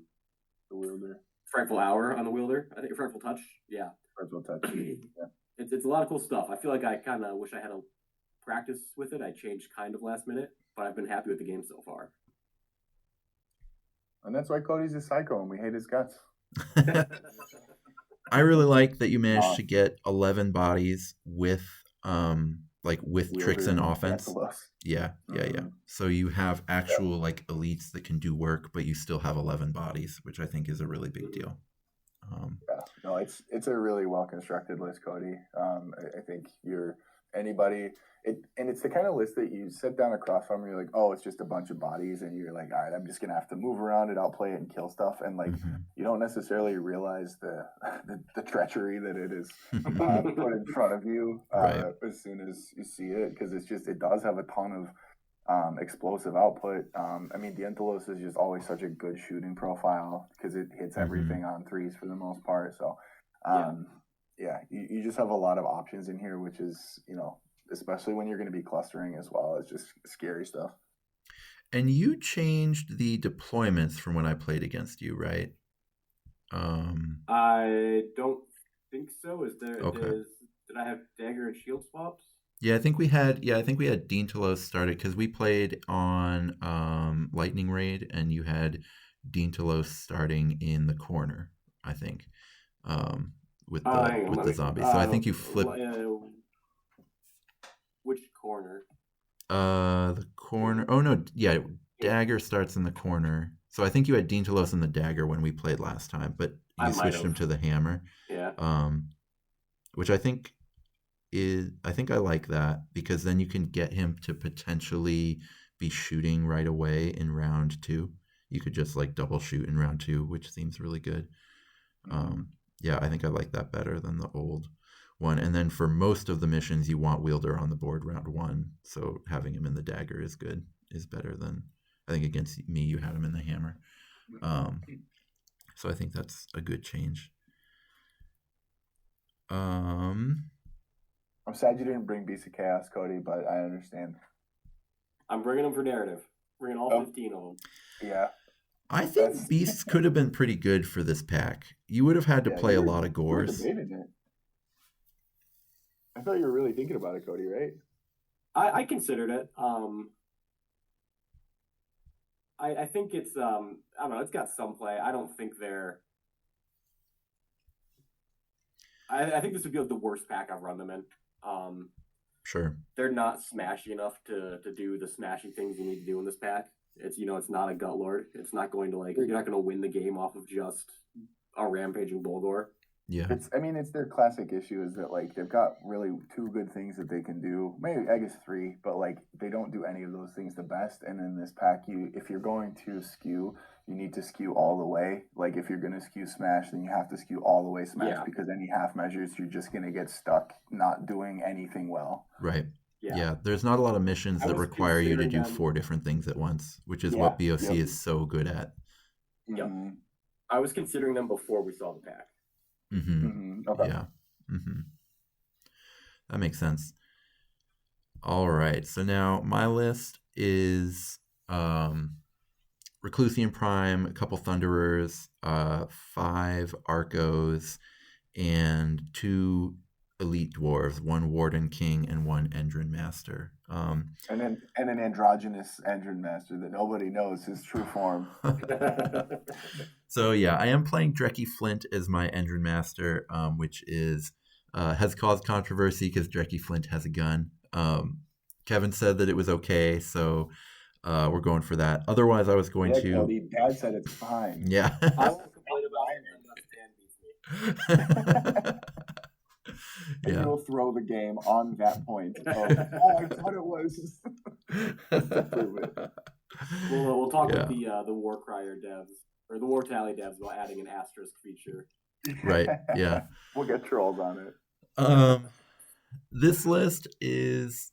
wielder. Frightful Hour on the wielder. I think Frightful Touch. Yeah. Frightful Touch. Yeah. It's a lot of cool stuff. I feel like I kind of wish I had a practice with it. I changed kind of last minute, but I've been happy with the game so far. And that's why Cody's a psycho and we hate his guts. I really like that you managed to get 11 bodies with tricks and offense. Yeah. So you have actual like elites that can do work, but you still have 11 bodies, which I think is a really big deal. No, it's a really well constructed list, Cody. I think anybody. It's the kind of list that you sit down across from and you're like, oh, it's just a bunch of bodies, and you're like, all right, I'm just gonna have to move around it, outplay it, and kill stuff, and like you don't necessarily realize the treachery that it is put in front of you as soon as you see it, because it does have a ton of explosive output. I mean, Dientelos is just always such a good shooting profile because it hits everything on 3s for the most part. So you just have a lot of options in here, which is especially when you're going to be clustering as well. It's just scary stuff. And you changed the deployments from when I played against you, right? I don't think so. Is there? Okay. Did I have dagger and shield swaps? Yeah, I think we had Dean Telos started because we played on Lightning Raid, and you had Dean Telos starting in the corner, I think, with the zombies. So I think you flipped. Which corner? The corner. Oh no, yeah, dagger starts in the corner. So I think you had Dean Telos in the dagger when we played last time, but you switched him to the hammer. Yeah. Which I think I like that because then you can get him to potentially be shooting right away in round 2. You could just like double shoot in round 2, which seems really good. Yeah, I think I like that better than the old one. And then for most of the missions, you want Wielder on the board round 1. So having him in the dagger is better than, I think against me, you had him in the hammer. So I think that's a good change. I'm sad you didn't bring Beast of Chaos, Cody, but I understand. I'm bringing them for narrative. Bringing all 15 of them. Yeah. I think Beasts could have been pretty good for this pack. You would have had to play a lot of Gores. I thought you were really thinking about it, Cody, right? I considered it. I think it's I don't know. It's got some play. I don't think they're. I think this would be like the worst pack I've run them in. Sure. They're not smashy enough to do the smashy things you need to do in this pack. It's it's not a gut lord. It's not going to you're not going to win the game off of just a rampaging Bulgor. Yeah. It's their classic issue is that like they've got really 2 good things that they can do. Maybe I guess 3, but like they don't do any of those things the best. And in this pack, if you're going to skew, you need to skew all the way. Like if you're going to skew smash, then you have to skew all the way smash because any half measures, you're just going to get stuck not doing anything well. Right. Yeah. There's not a lot of missions that require you to do 4 different things at once, which is what BOC is so good at. Yep. I was considering them before we saw the pack. Okay. Yeah. That makes sense. All right. So now my list is Reclusian Prime, a couple Thunderers, 5 Arcos, and 2 Elite Dwarves, 1 Warden King and 1 Endrin Master. And an androgynous Endrin Master that nobody knows his true form. So yeah, I am playing Drekkie Flint as my Endrin Master, which is has caused controversy because Drekkie Flint has a gun. Kevin said that it was okay, so we're going for that. Otherwise, I was going to. Cody, Dad said it's fine. Yeah. I won't complain about it unless Dan beats me. And you'll throw the game on that point. I thought it was. To prove it. We'll talk with the Warcry devs or the War Tally devs about adding an asterisk feature. Right. Yeah. We'll get trolls on it. This list is,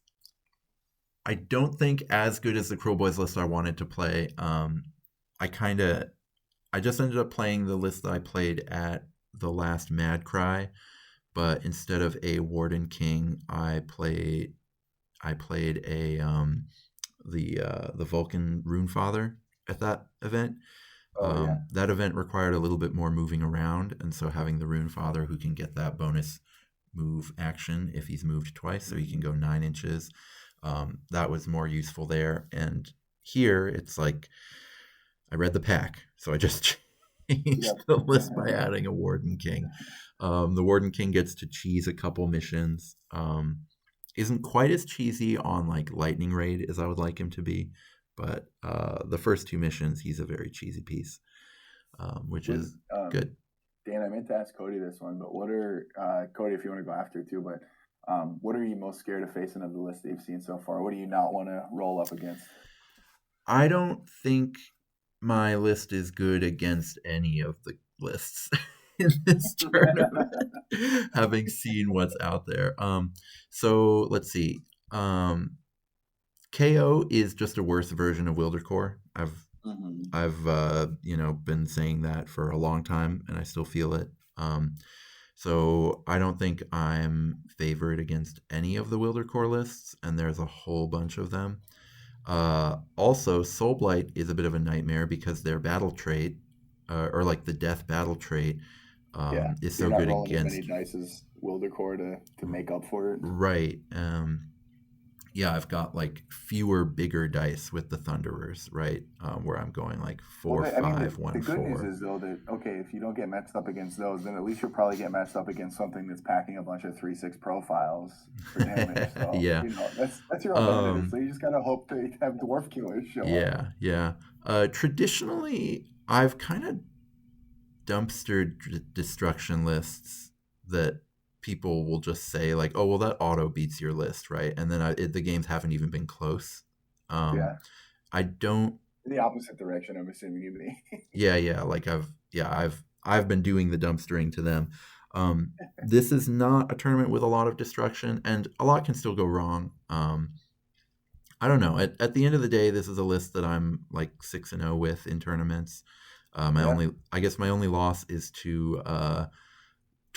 I don't think as good as the Crow Boys list I wanted to play. I just ended up playing the list that I played at the last Mad Cry. But instead of a Warden King, I played a the Vulcan Runefather at that event. That event required a little bit more moving around, and so having the Runefather who can get that bonus move action if he's moved twice, so he can go 9 inches, that was more useful there. And here it's like I read the pack, so I just changed the list by adding a Warden King. The Warden King gets to cheese a couple missions. Isn't quite as cheesy on like Lightning Raid as I would like him to be, but the first 2 missions he's a very cheesy piece, which is good. Dan, I meant to ask Cody this one, but what are Cody, if you want to go after too, but what are you most scared of facing of the list that you've seen so far? What do you not want to roll up against? I don't think my list is good against any of the lists in this tournament, having seen what's out there. So let's see. KO is just a worse version of Wildercore. I've been saying that for a long time, and I still feel it. So I don't think I'm favored against any of the Wildercore lists, and there's a whole bunch of them. Also, Soulblight is a bit of a nightmare because their battle trait, or like the death battle trait, is so good against. As many dice as Wildercore to make up for it. Right. I've got like fewer bigger dice with the Thunderers, right? Where I'm going like 4, 5, 1, 4. The good news is though that if you don't get matched up against those, then at least you'll probably get matched up against something that's packing a bunch of 3/6 profiles for damage. So, that's your own. So you just gotta hope to have dwarf killers show up. Yeah. Traditionally, I've kind of dumpstered destruction lists that people will just say like, oh, well, that auto beats your list, right? And then the games haven't even been close. I don't. In the opposite direction, I'm assuming even. Like I've been doing the dumpstering to them. This is not a tournament with a lot of destruction, and a lot can still go wrong. I don't know. At the end of the day, this is a list that I'm like 6-0 with in tournaments. My only loss is to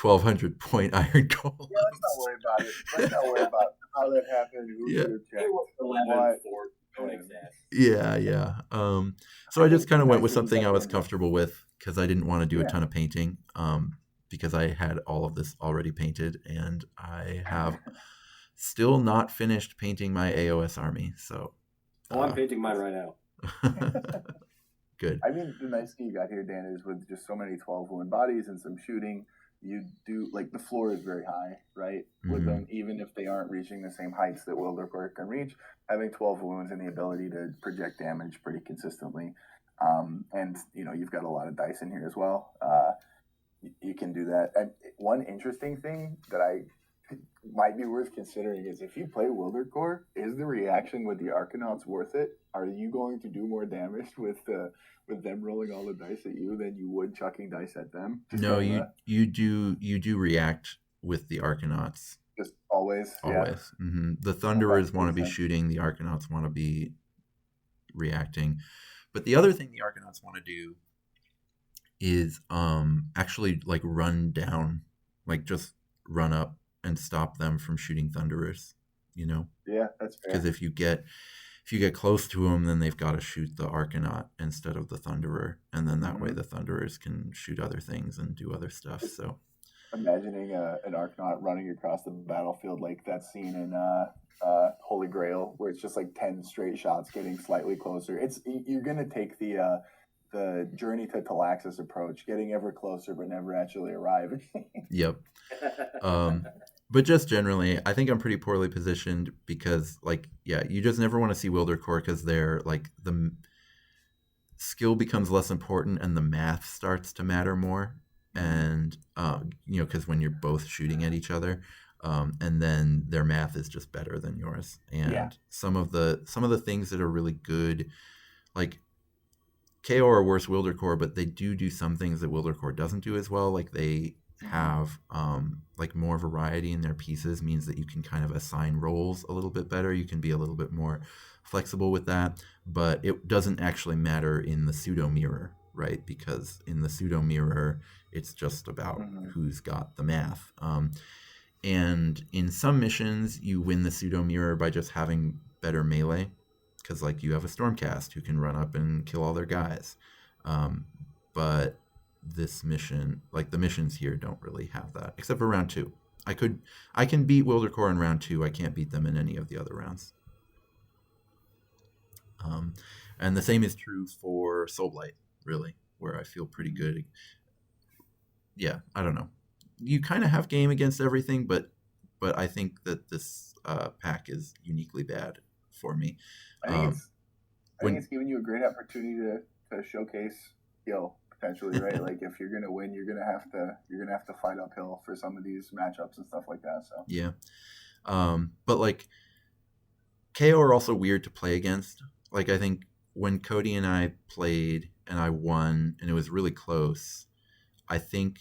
1,200 point Iron Golem. Yeah, let's not worry about it. Let's not worry about how that happened. So I just kind of went with something I was comfortable with because I didn't want to do a ton of painting. Because I had all of this already painted, and I have still not finished painting my AOS army. So I'm painting mine right now. Good. I mean, the nice thing you got here, Dan, is with just so many 12 wound bodies and some shooting, you do, like, the floor is very high, right? With them, even if they aren't reaching the same heights that Wildercore can reach, having 12 wounds and the ability to project damage pretty consistently. And, you know, you've got a lot of dice in here as well. You can do that. And one interesting thing that I might be worth considering is if you play Wildercore, is the reaction with the Arcanauts worth it? Are you going to do more damage with them rolling all the dice at you than you would chucking dice at them? No, you do react with the Arcanauts. Just always. Always. Yeah. Mm-hmm. The Thunderers want to be shooting. The Arcanauts want to be reacting. But the other thing the Arcanauts want to do is actually like run down, like just run up and stop them from shooting Thunderers, you know? Yeah, that's fair. Because if you get close to them, then they've got to shoot the Arcanaut instead of the Thunderer, and then that way the Thunderers can shoot other things and do other stuff. So imagining an Arcanaut running across the battlefield like that scene in Holy Grail, where it's just like 10 straight shots getting slightly closer. You're gonna take the Journey to Talaxis approach, getting ever closer but never actually arriving. Yep. But just generally, I think I'm pretty poorly positioned because, like, yeah, you just never want to see Wildercore because they're like the skill becomes less important and the math starts to matter more, and you know, because when you're both shooting at each other, and then their math is just better than yours, and some of the things that are really good, like KO are worse Wildercore, but they do some things that Wildercore doesn't do as well, like they have like more variety in their pieces, means that you can kind of assign roles a little bit better. You can be a little bit more flexible with that, but it doesn't actually matter in the pseudo mirror, right? Because in the pseudo mirror, it's just about who's got the math. And in some missions, you win the pseudo mirror by just having better melee, because like you have a Stormcast who can run up and kill all their guys. But this mission, like the missions here, don't really have that, except for round 2. I can beat Wildercore in round 2. I can't beat them in any of the other rounds. And the same is true for Soulblight, really, where I feel pretty good. Yeah, I don't know. You kind of have game against everything, but I think that this pack is uniquely bad for me. I think it's giving you a great opportunity to showcase skill. Potentially, right? Like if you're gonna win, you're gonna have to fight uphill for some of these matchups and stuff like that. So yeah, but like KO are also weird to play against. Like I think when Cody and I played and I won and it was really close, I think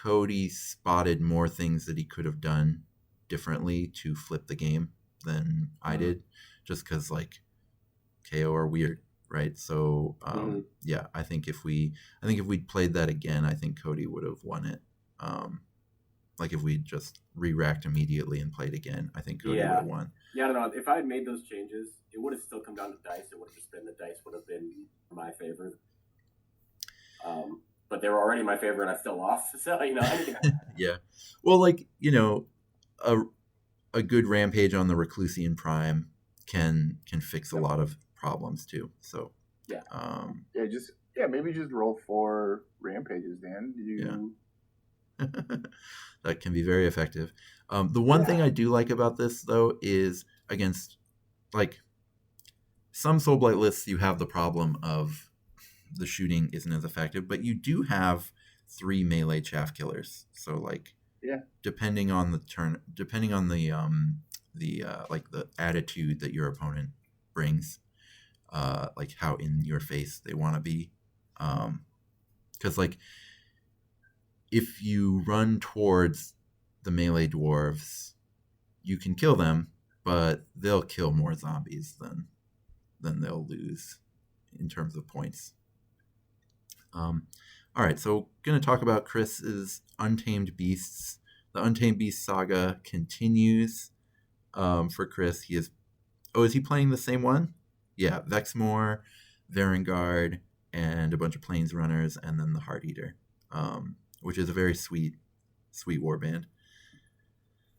Cody spotted more things that he could have done differently to flip the game than I did, just because like KO are weird. Right, so yeah, I think if we'd played that again, I think Cody would have won it. Like if we just re-racked immediately and played again, I think Cody would have won. Yeah, I don't know. If I had made those changes, it would have still come down to dice. It would have just been the dice would have been my favor. But they were already my favorite, and I still lost. So you know, yeah. Well, like you know, a good rampage on the Reclusian Prime can fix a lot of problems too. So maybe just roll 4 rampages, Dan. That can be very effective. The one thing I do like about this though is against like some Soulblight lists, you have the problem of the shooting isn't as effective, but you do have 3 melee chaff killers. So like depending on the turn, depending on the like the attitude that your opponent brings, like how in your face they want to be, because like if you run towards the melee dwarves, you can kill them, but they'll kill more zombies than they'll lose in terms of points. All right, so going to talk about Chris's Untamed Beasts. The Untamed Beast saga continues for Chris. Is he playing the same one? Yeah, Vexmore, Varangard, and a bunch of Plains Runners, and then the Heart Eater, which is a very sweet warband.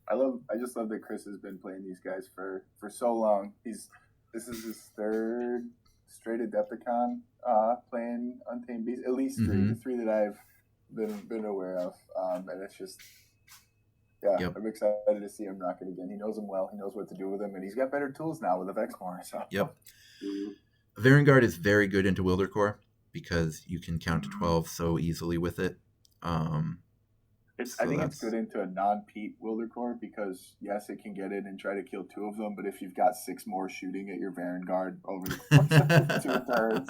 I just love that Chris has been playing these guys for so long. This is his third straight Adepticon playing Untamed Beast. At least three, the three that I've been aware of, and it's just. Yeah, yep. I'm excited to see him rock it again. He knows him well. He knows what to do with him, and he's got better tools now with the Vexmore. So. Yep. Varangard is very good into Wildercore because you can count to 12 so easily with it. I think it's good into a non-Pete Wildercore because, yes, it can get in and try to kill 2 of them, but if you've got 6 more shooting at your Varangard over the course of 2 turns,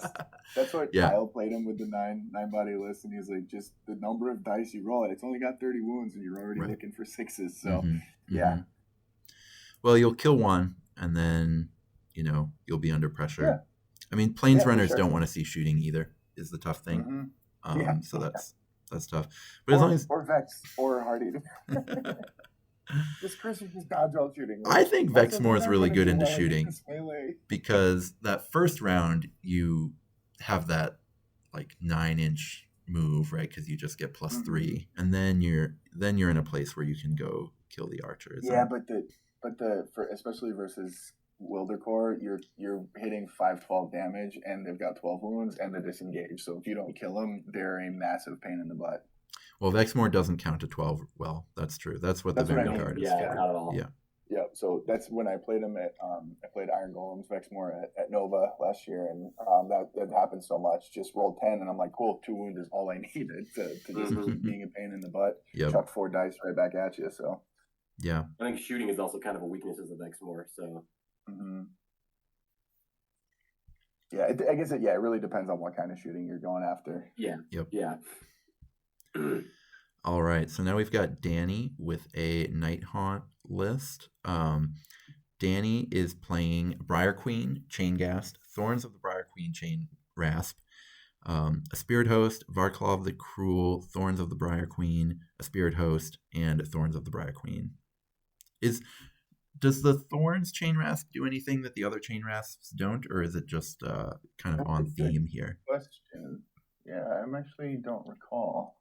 that's what Kyle played him with the 9-body list, and he was like, just the number of dice you roll, it's only got 30 wounds, and you're already looking for 6s, so, Well, you'll kill 1, and then, you'll be under pressure. Yeah. I mean, Planesrunners don't want to see shooting either, is the tough thing. So that's tough. But as long as Vex or Hardy. This Chris is just dodge all shooting. I think Vexmore is really good into shooting because that first round you have that like 9-inch move, right? Because you just get +3, and then you're in a place where you can go kill the archers. Yeah, but for especially versus Wildercore, you're hitting 5-12 damage, and they've got 12 wounds, and they're disengaged. So if you don't kill them, they're a massive pain in the butt. Well, Vexmore doesn't count to 12. Well, that's true. That's what the Vanguard is. Yeah, not at all. Yeah. So that's when I played them at. I played Iron Golems Vexmore at Nova last year, and that happened so much. Just rolled 10, and I'm like, cool. 2 wounds is all I needed to just keep being a pain in the butt. Chuck 4 dice right back at you. So. Yeah. I think shooting is also kind of a weakness of Vexmore. So. Yeah, I guess it really depends on what kind of shooting you're going after. Yeah. Yep. Yeah. All right, so now we've got Danny with a Night Haunt list. Danny is playing Briar Queen, Chaingast, Thorns of the Briar Queen, Chain Rasp, a Spirit Host, Varklav the Cruel, Thorns of the Briar Queen, a Spirit Host, and Thorns of the Briar Queen. Does the Thorns Chain Rasp do anything that the other Chain Rasps don't, or is it just kind of on theme here? Question. Yeah, I actually don't recall.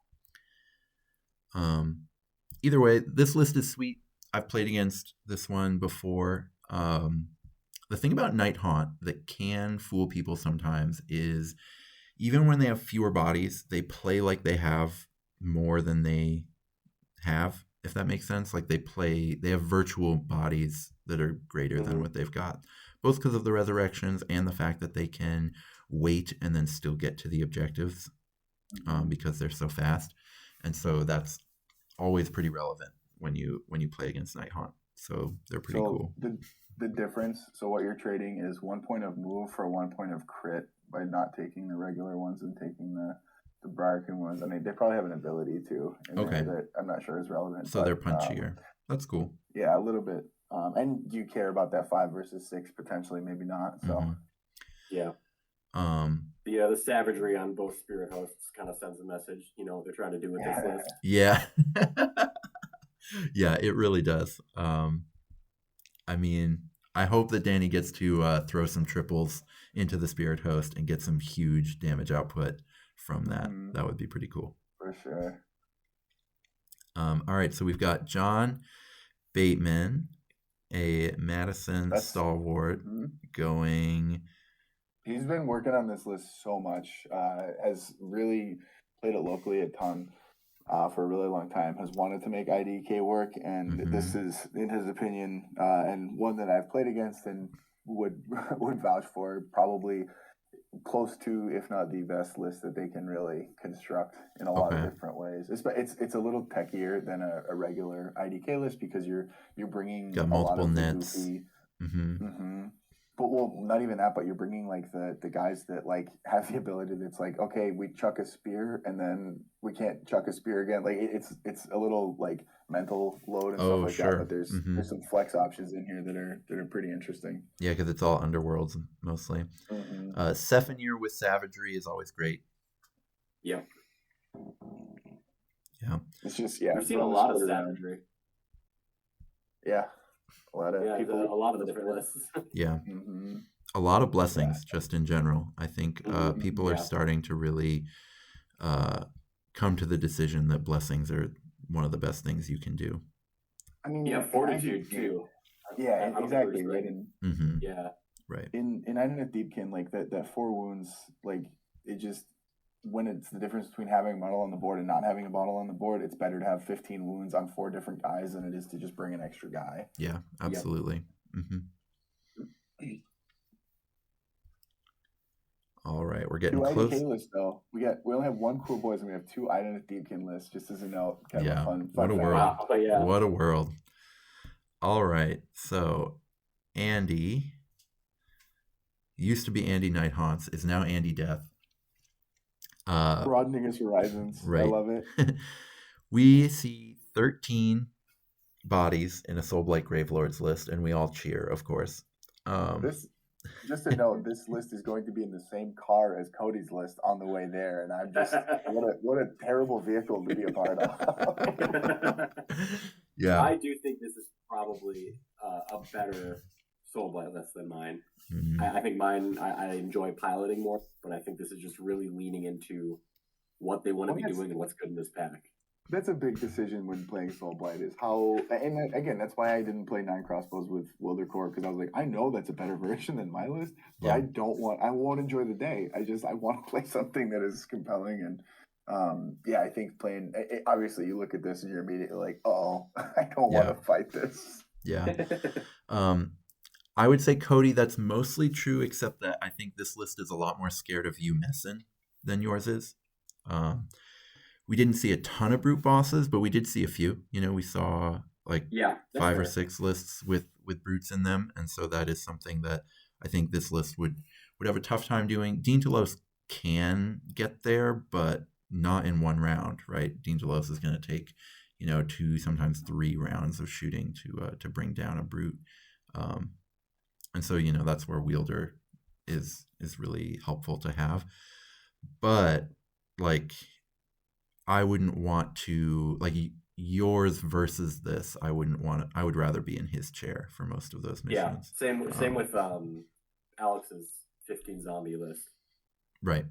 Either way, this list is sweet. I've played against this one before. The thing about Night Haunt that can fool people sometimes is even when they have fewer bodies, they play like they have more than they have, if that makes sense. Like they have virtual bodies that are greater than what they've got, both because of the resurrections and the fact that they can wait and then still get to the objectives because they're so fast. And so that's always pretty relevant when you play against Night Haunt. So they're pretty cool. The difference, so what you're trading is 1 point of move for 1 point of crit by not taking the regular ones and taking the Briarkin ones. I mean, they probably have an ability too. That I'm not sure is relevant. So they're punchier. That's cool. Yeah, a little bit. And you care about that 5 versus 6 potentially, maybe not. So yeah. The savagery on both Spirit Hosts kind of sends a message, what they're trying to do with this list. Yeah. Yeah, it really does. I mean, I hope that Danny gets to throw some triples into the Spirit Host and get some huge damage output from that. That would be pretty cool. For sure. All right, so we've got John Bateman, a Madison stalwart, going... He's been working on this list so much, has really played it locally a ton for a really long time, has wanted to make IDK work, and this is, in his opinion, and one that I've played against and would vouch for, probably close to, if not the best list that they can really construct in a lot of different ways. It's a little techier than a regular IDK list because you're bringing got multiple nets. But not even that, but you're bringing like the guys that like have the ability that's like, okay, we chuck a spear and then we can't chuck a spear again. Like it's a little like mental load and stuff like that. But there's some flex options in here that are pretty interesting. Yeah, because it's all underworlds mostly. Sephenir with savagery is always great. Yeah. Yeah. It's just We've seen a lot of savagery. Yeah. A lot of people. A lot of the different lists. Yeah. A lot of blessings just in general. I think people are starting to really come to the decision that blessings are one of the best things you can do. I mean, Fortitude too. Yeah, exactly. Right. Yeah. Right. In Identity Deepkin, like that 4 wounds, like it just, when it's the difference between having a model on the board and not having a model on the board, it's better to have 15 wounds on 4 different guys than it is to just bring an extra guy. Yeah, absolutely. Yep. All right, we're getting 2 close. IDK lists though. We only have 1 Cool Boys and we have 2 Identity Deepkin lists. Just as a note, kind of a fun what a fact. world! Wow. Yeah. What a world! All right, so Andy used to be Andy Nighthaunts, is now Andy Death. Broadening his horizons. Right. I love it. We see 13 bodies in a Soulblight Gravelords list, and we all cheer, of course. Just to note, this list is going to be in the same car as Cody's list on the way there, and I'm just what a terrible vehicle to be a part of. Yeah, I do think this is probably a better Soulblight list than mine. Mm-hmm. I think mine, I enjoy piloting more, but I think this is just really leaning into what they want to be doing and what's good in this pack. That's a big decision when playing Soulblight, is how, and again, that's why I didn't play 9 crossbows with Wildercore, because I was like, I know that's a better version than my list, but I won't enjoy the day. I want to play something that is compelling, and I think playing, obviously you look at this and you're immediately like, oh, I don't want to fight this. Yeah. I would say, Cody, that's mostly true, except that I think this list is a lot more scared of you messing than yours is. We didn't see a ton of brute bosses, but we did see a few. We saw like 5 or 6 lists with brutes in them, and so that is something that I think this list would have a tough time doing. Dean Delos can get there, but not in 1 round, right? Dean Delos is going to take 2, sometimes 3 rounds of shooting to bring down a brute, and so that's where wielder is really helpful to have. But like, I wouldn't want to, like, yours versus this, I wouldn't want to, I would rather be in his chair for most of those missions. Yeah, same with Alex's 15 zombie list. Right.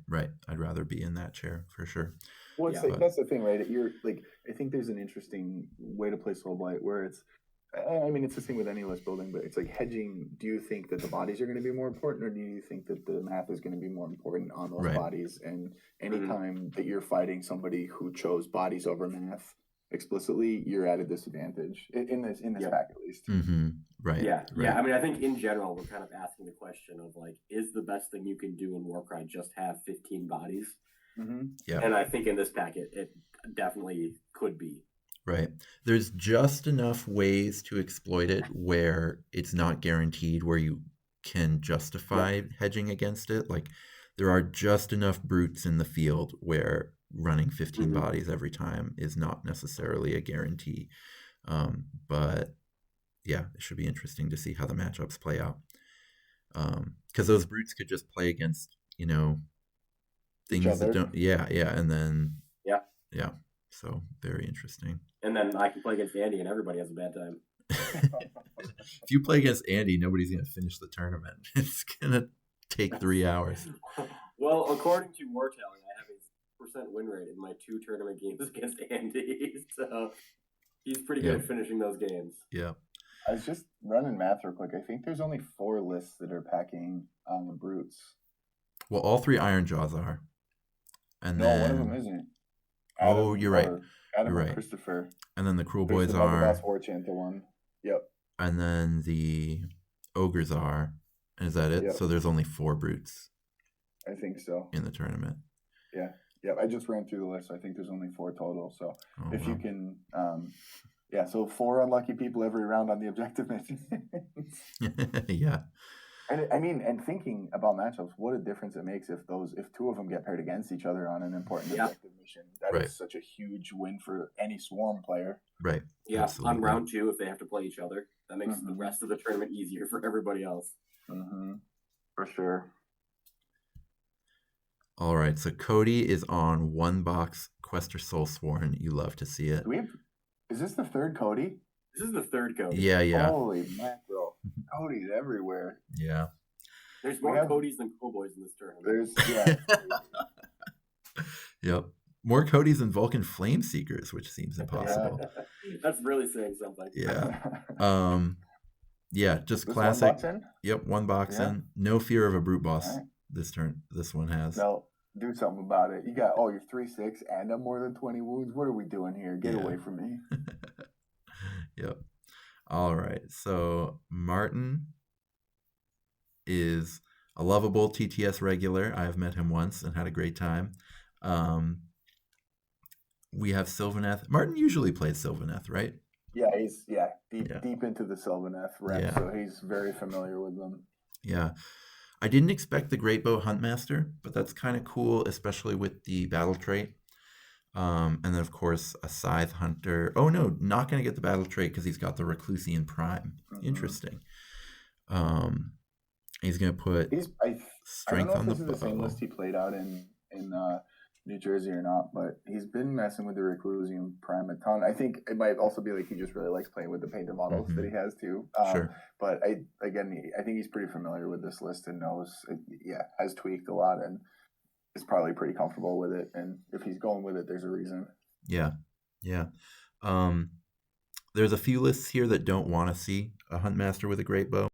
I'd rather be in that chair for sure. Well, that's the thing, right? You're like, I think there's an interesting way to play Soulblight where it's, I mean, it's the same with any list building, but it's like hedging. Do you think that the bodies are going to be more important, or do you think that the math is going to be more important on those bodies? And anytime that you're fighting somebody who chose bodies over math explicitly, you're at a disadvantage in this pack, at least. Mm-hmm. Right. Yeah. I mean, I think in general, we're kind of asking the question of like, is the best thing you can do in Warcry just have 15 bodies? Mm-hmm. Yeah. And I think in this pack, it definitely could be. Right. There's just enough ways to exploit it where it's not guaranteed, where you can justify hedging against it. Like, there are just enough brutes in the field where running 15 bodies every time is not necessarily a guarantee. But yeah, it should be interesting to see how the matchups play out. Because those brutes could just play against, things that don't. Yeah. And then. Yeah. So very interesting. And then I can play against Andy, and everybody has a bad time. If you play against Andy, nobody's going to finish the tournament. It's going to take 3 hours. Well, according to Wartelling, I have a % win rate in my 2 tournament games against Andy. So he's pretty good at finishing those games. Yeah. I was just running math real quick. I think there's only 4 lists that are packing on the brutes. Well, all 3 Iron Jaws are. And then one of them isn't. Adam, you're right. Adam and Christopher. And then the Cruel Boys are. That's War Chanter one. Yep. And then the Ogres are. Is that it? Yep. So there's only 4 brutes. I think so. In the tournament. Yeah. Yep. I just ran through the list. I think there's only 4 total. So if you can, so 4 unlucky people every round on the objective mission. Yeah. And I mean, and thinking about matchups, what a difference it makes if 2 of them get paired against each other on an important objective mission. That is such a huge win for any Swarm player. Right. Yeah. Absolutely. On round 2, if they have to play each other, that makes the rest of the tournament easier for everybody else. Mm-hmm. For sure. All right. So Cody is on 1 box Quester Soulsworn. You love to see it. Is this the 3rd Cody? This is the 3rd Cody. Yeah. Holy mackerel. Cody's everywhere. Yeah. There's more Codys than Cowboys in this tournament. Yep. More Codys than Vulcan Flame Seekers, which seems impossible. That's really saying something. Yeah. Yeah, just This classic. one box in? Yep, one box Yeah. in. No fear of a brute boss All right. this turn. This one has. Now, do something about it. You got, you're 3/6 and I'm more than 20 wounds. What are we doing here? Get away from me. Yep. All right. So Martin is a lovable TTS regular. I have met him once and had a great time. We have Sylvaneth. Martin usually plays Sylvaneth, right? Yeah, he's deep into the Sylvaneth rep, so he's very familiar with them. Yeah. I didn't expect the Greatbow Huntmaster, but that's kind of cool, especially with the battle trait. And then, of course, a Scythe Hunter. Oh, no, not going to get the battle trait because he's got the Reclusian Prime. Mm-hmm. Interesting. He's going to put strength on the bow. I don't know if this is the same list he played out in New Jersey or not, but he's been messing with the Reclusian Prime a ton. I think it might also be like he just really likes playing with the painted models that he has too. Sure. But I think he's pretty familiar with this list and knows, has tweaked a lot and is probably pretty comfortable with it. And if he's going with it, there's a reason. Yeah. There's a few lists here that don't want to see a Huntmaster with a Greatbow.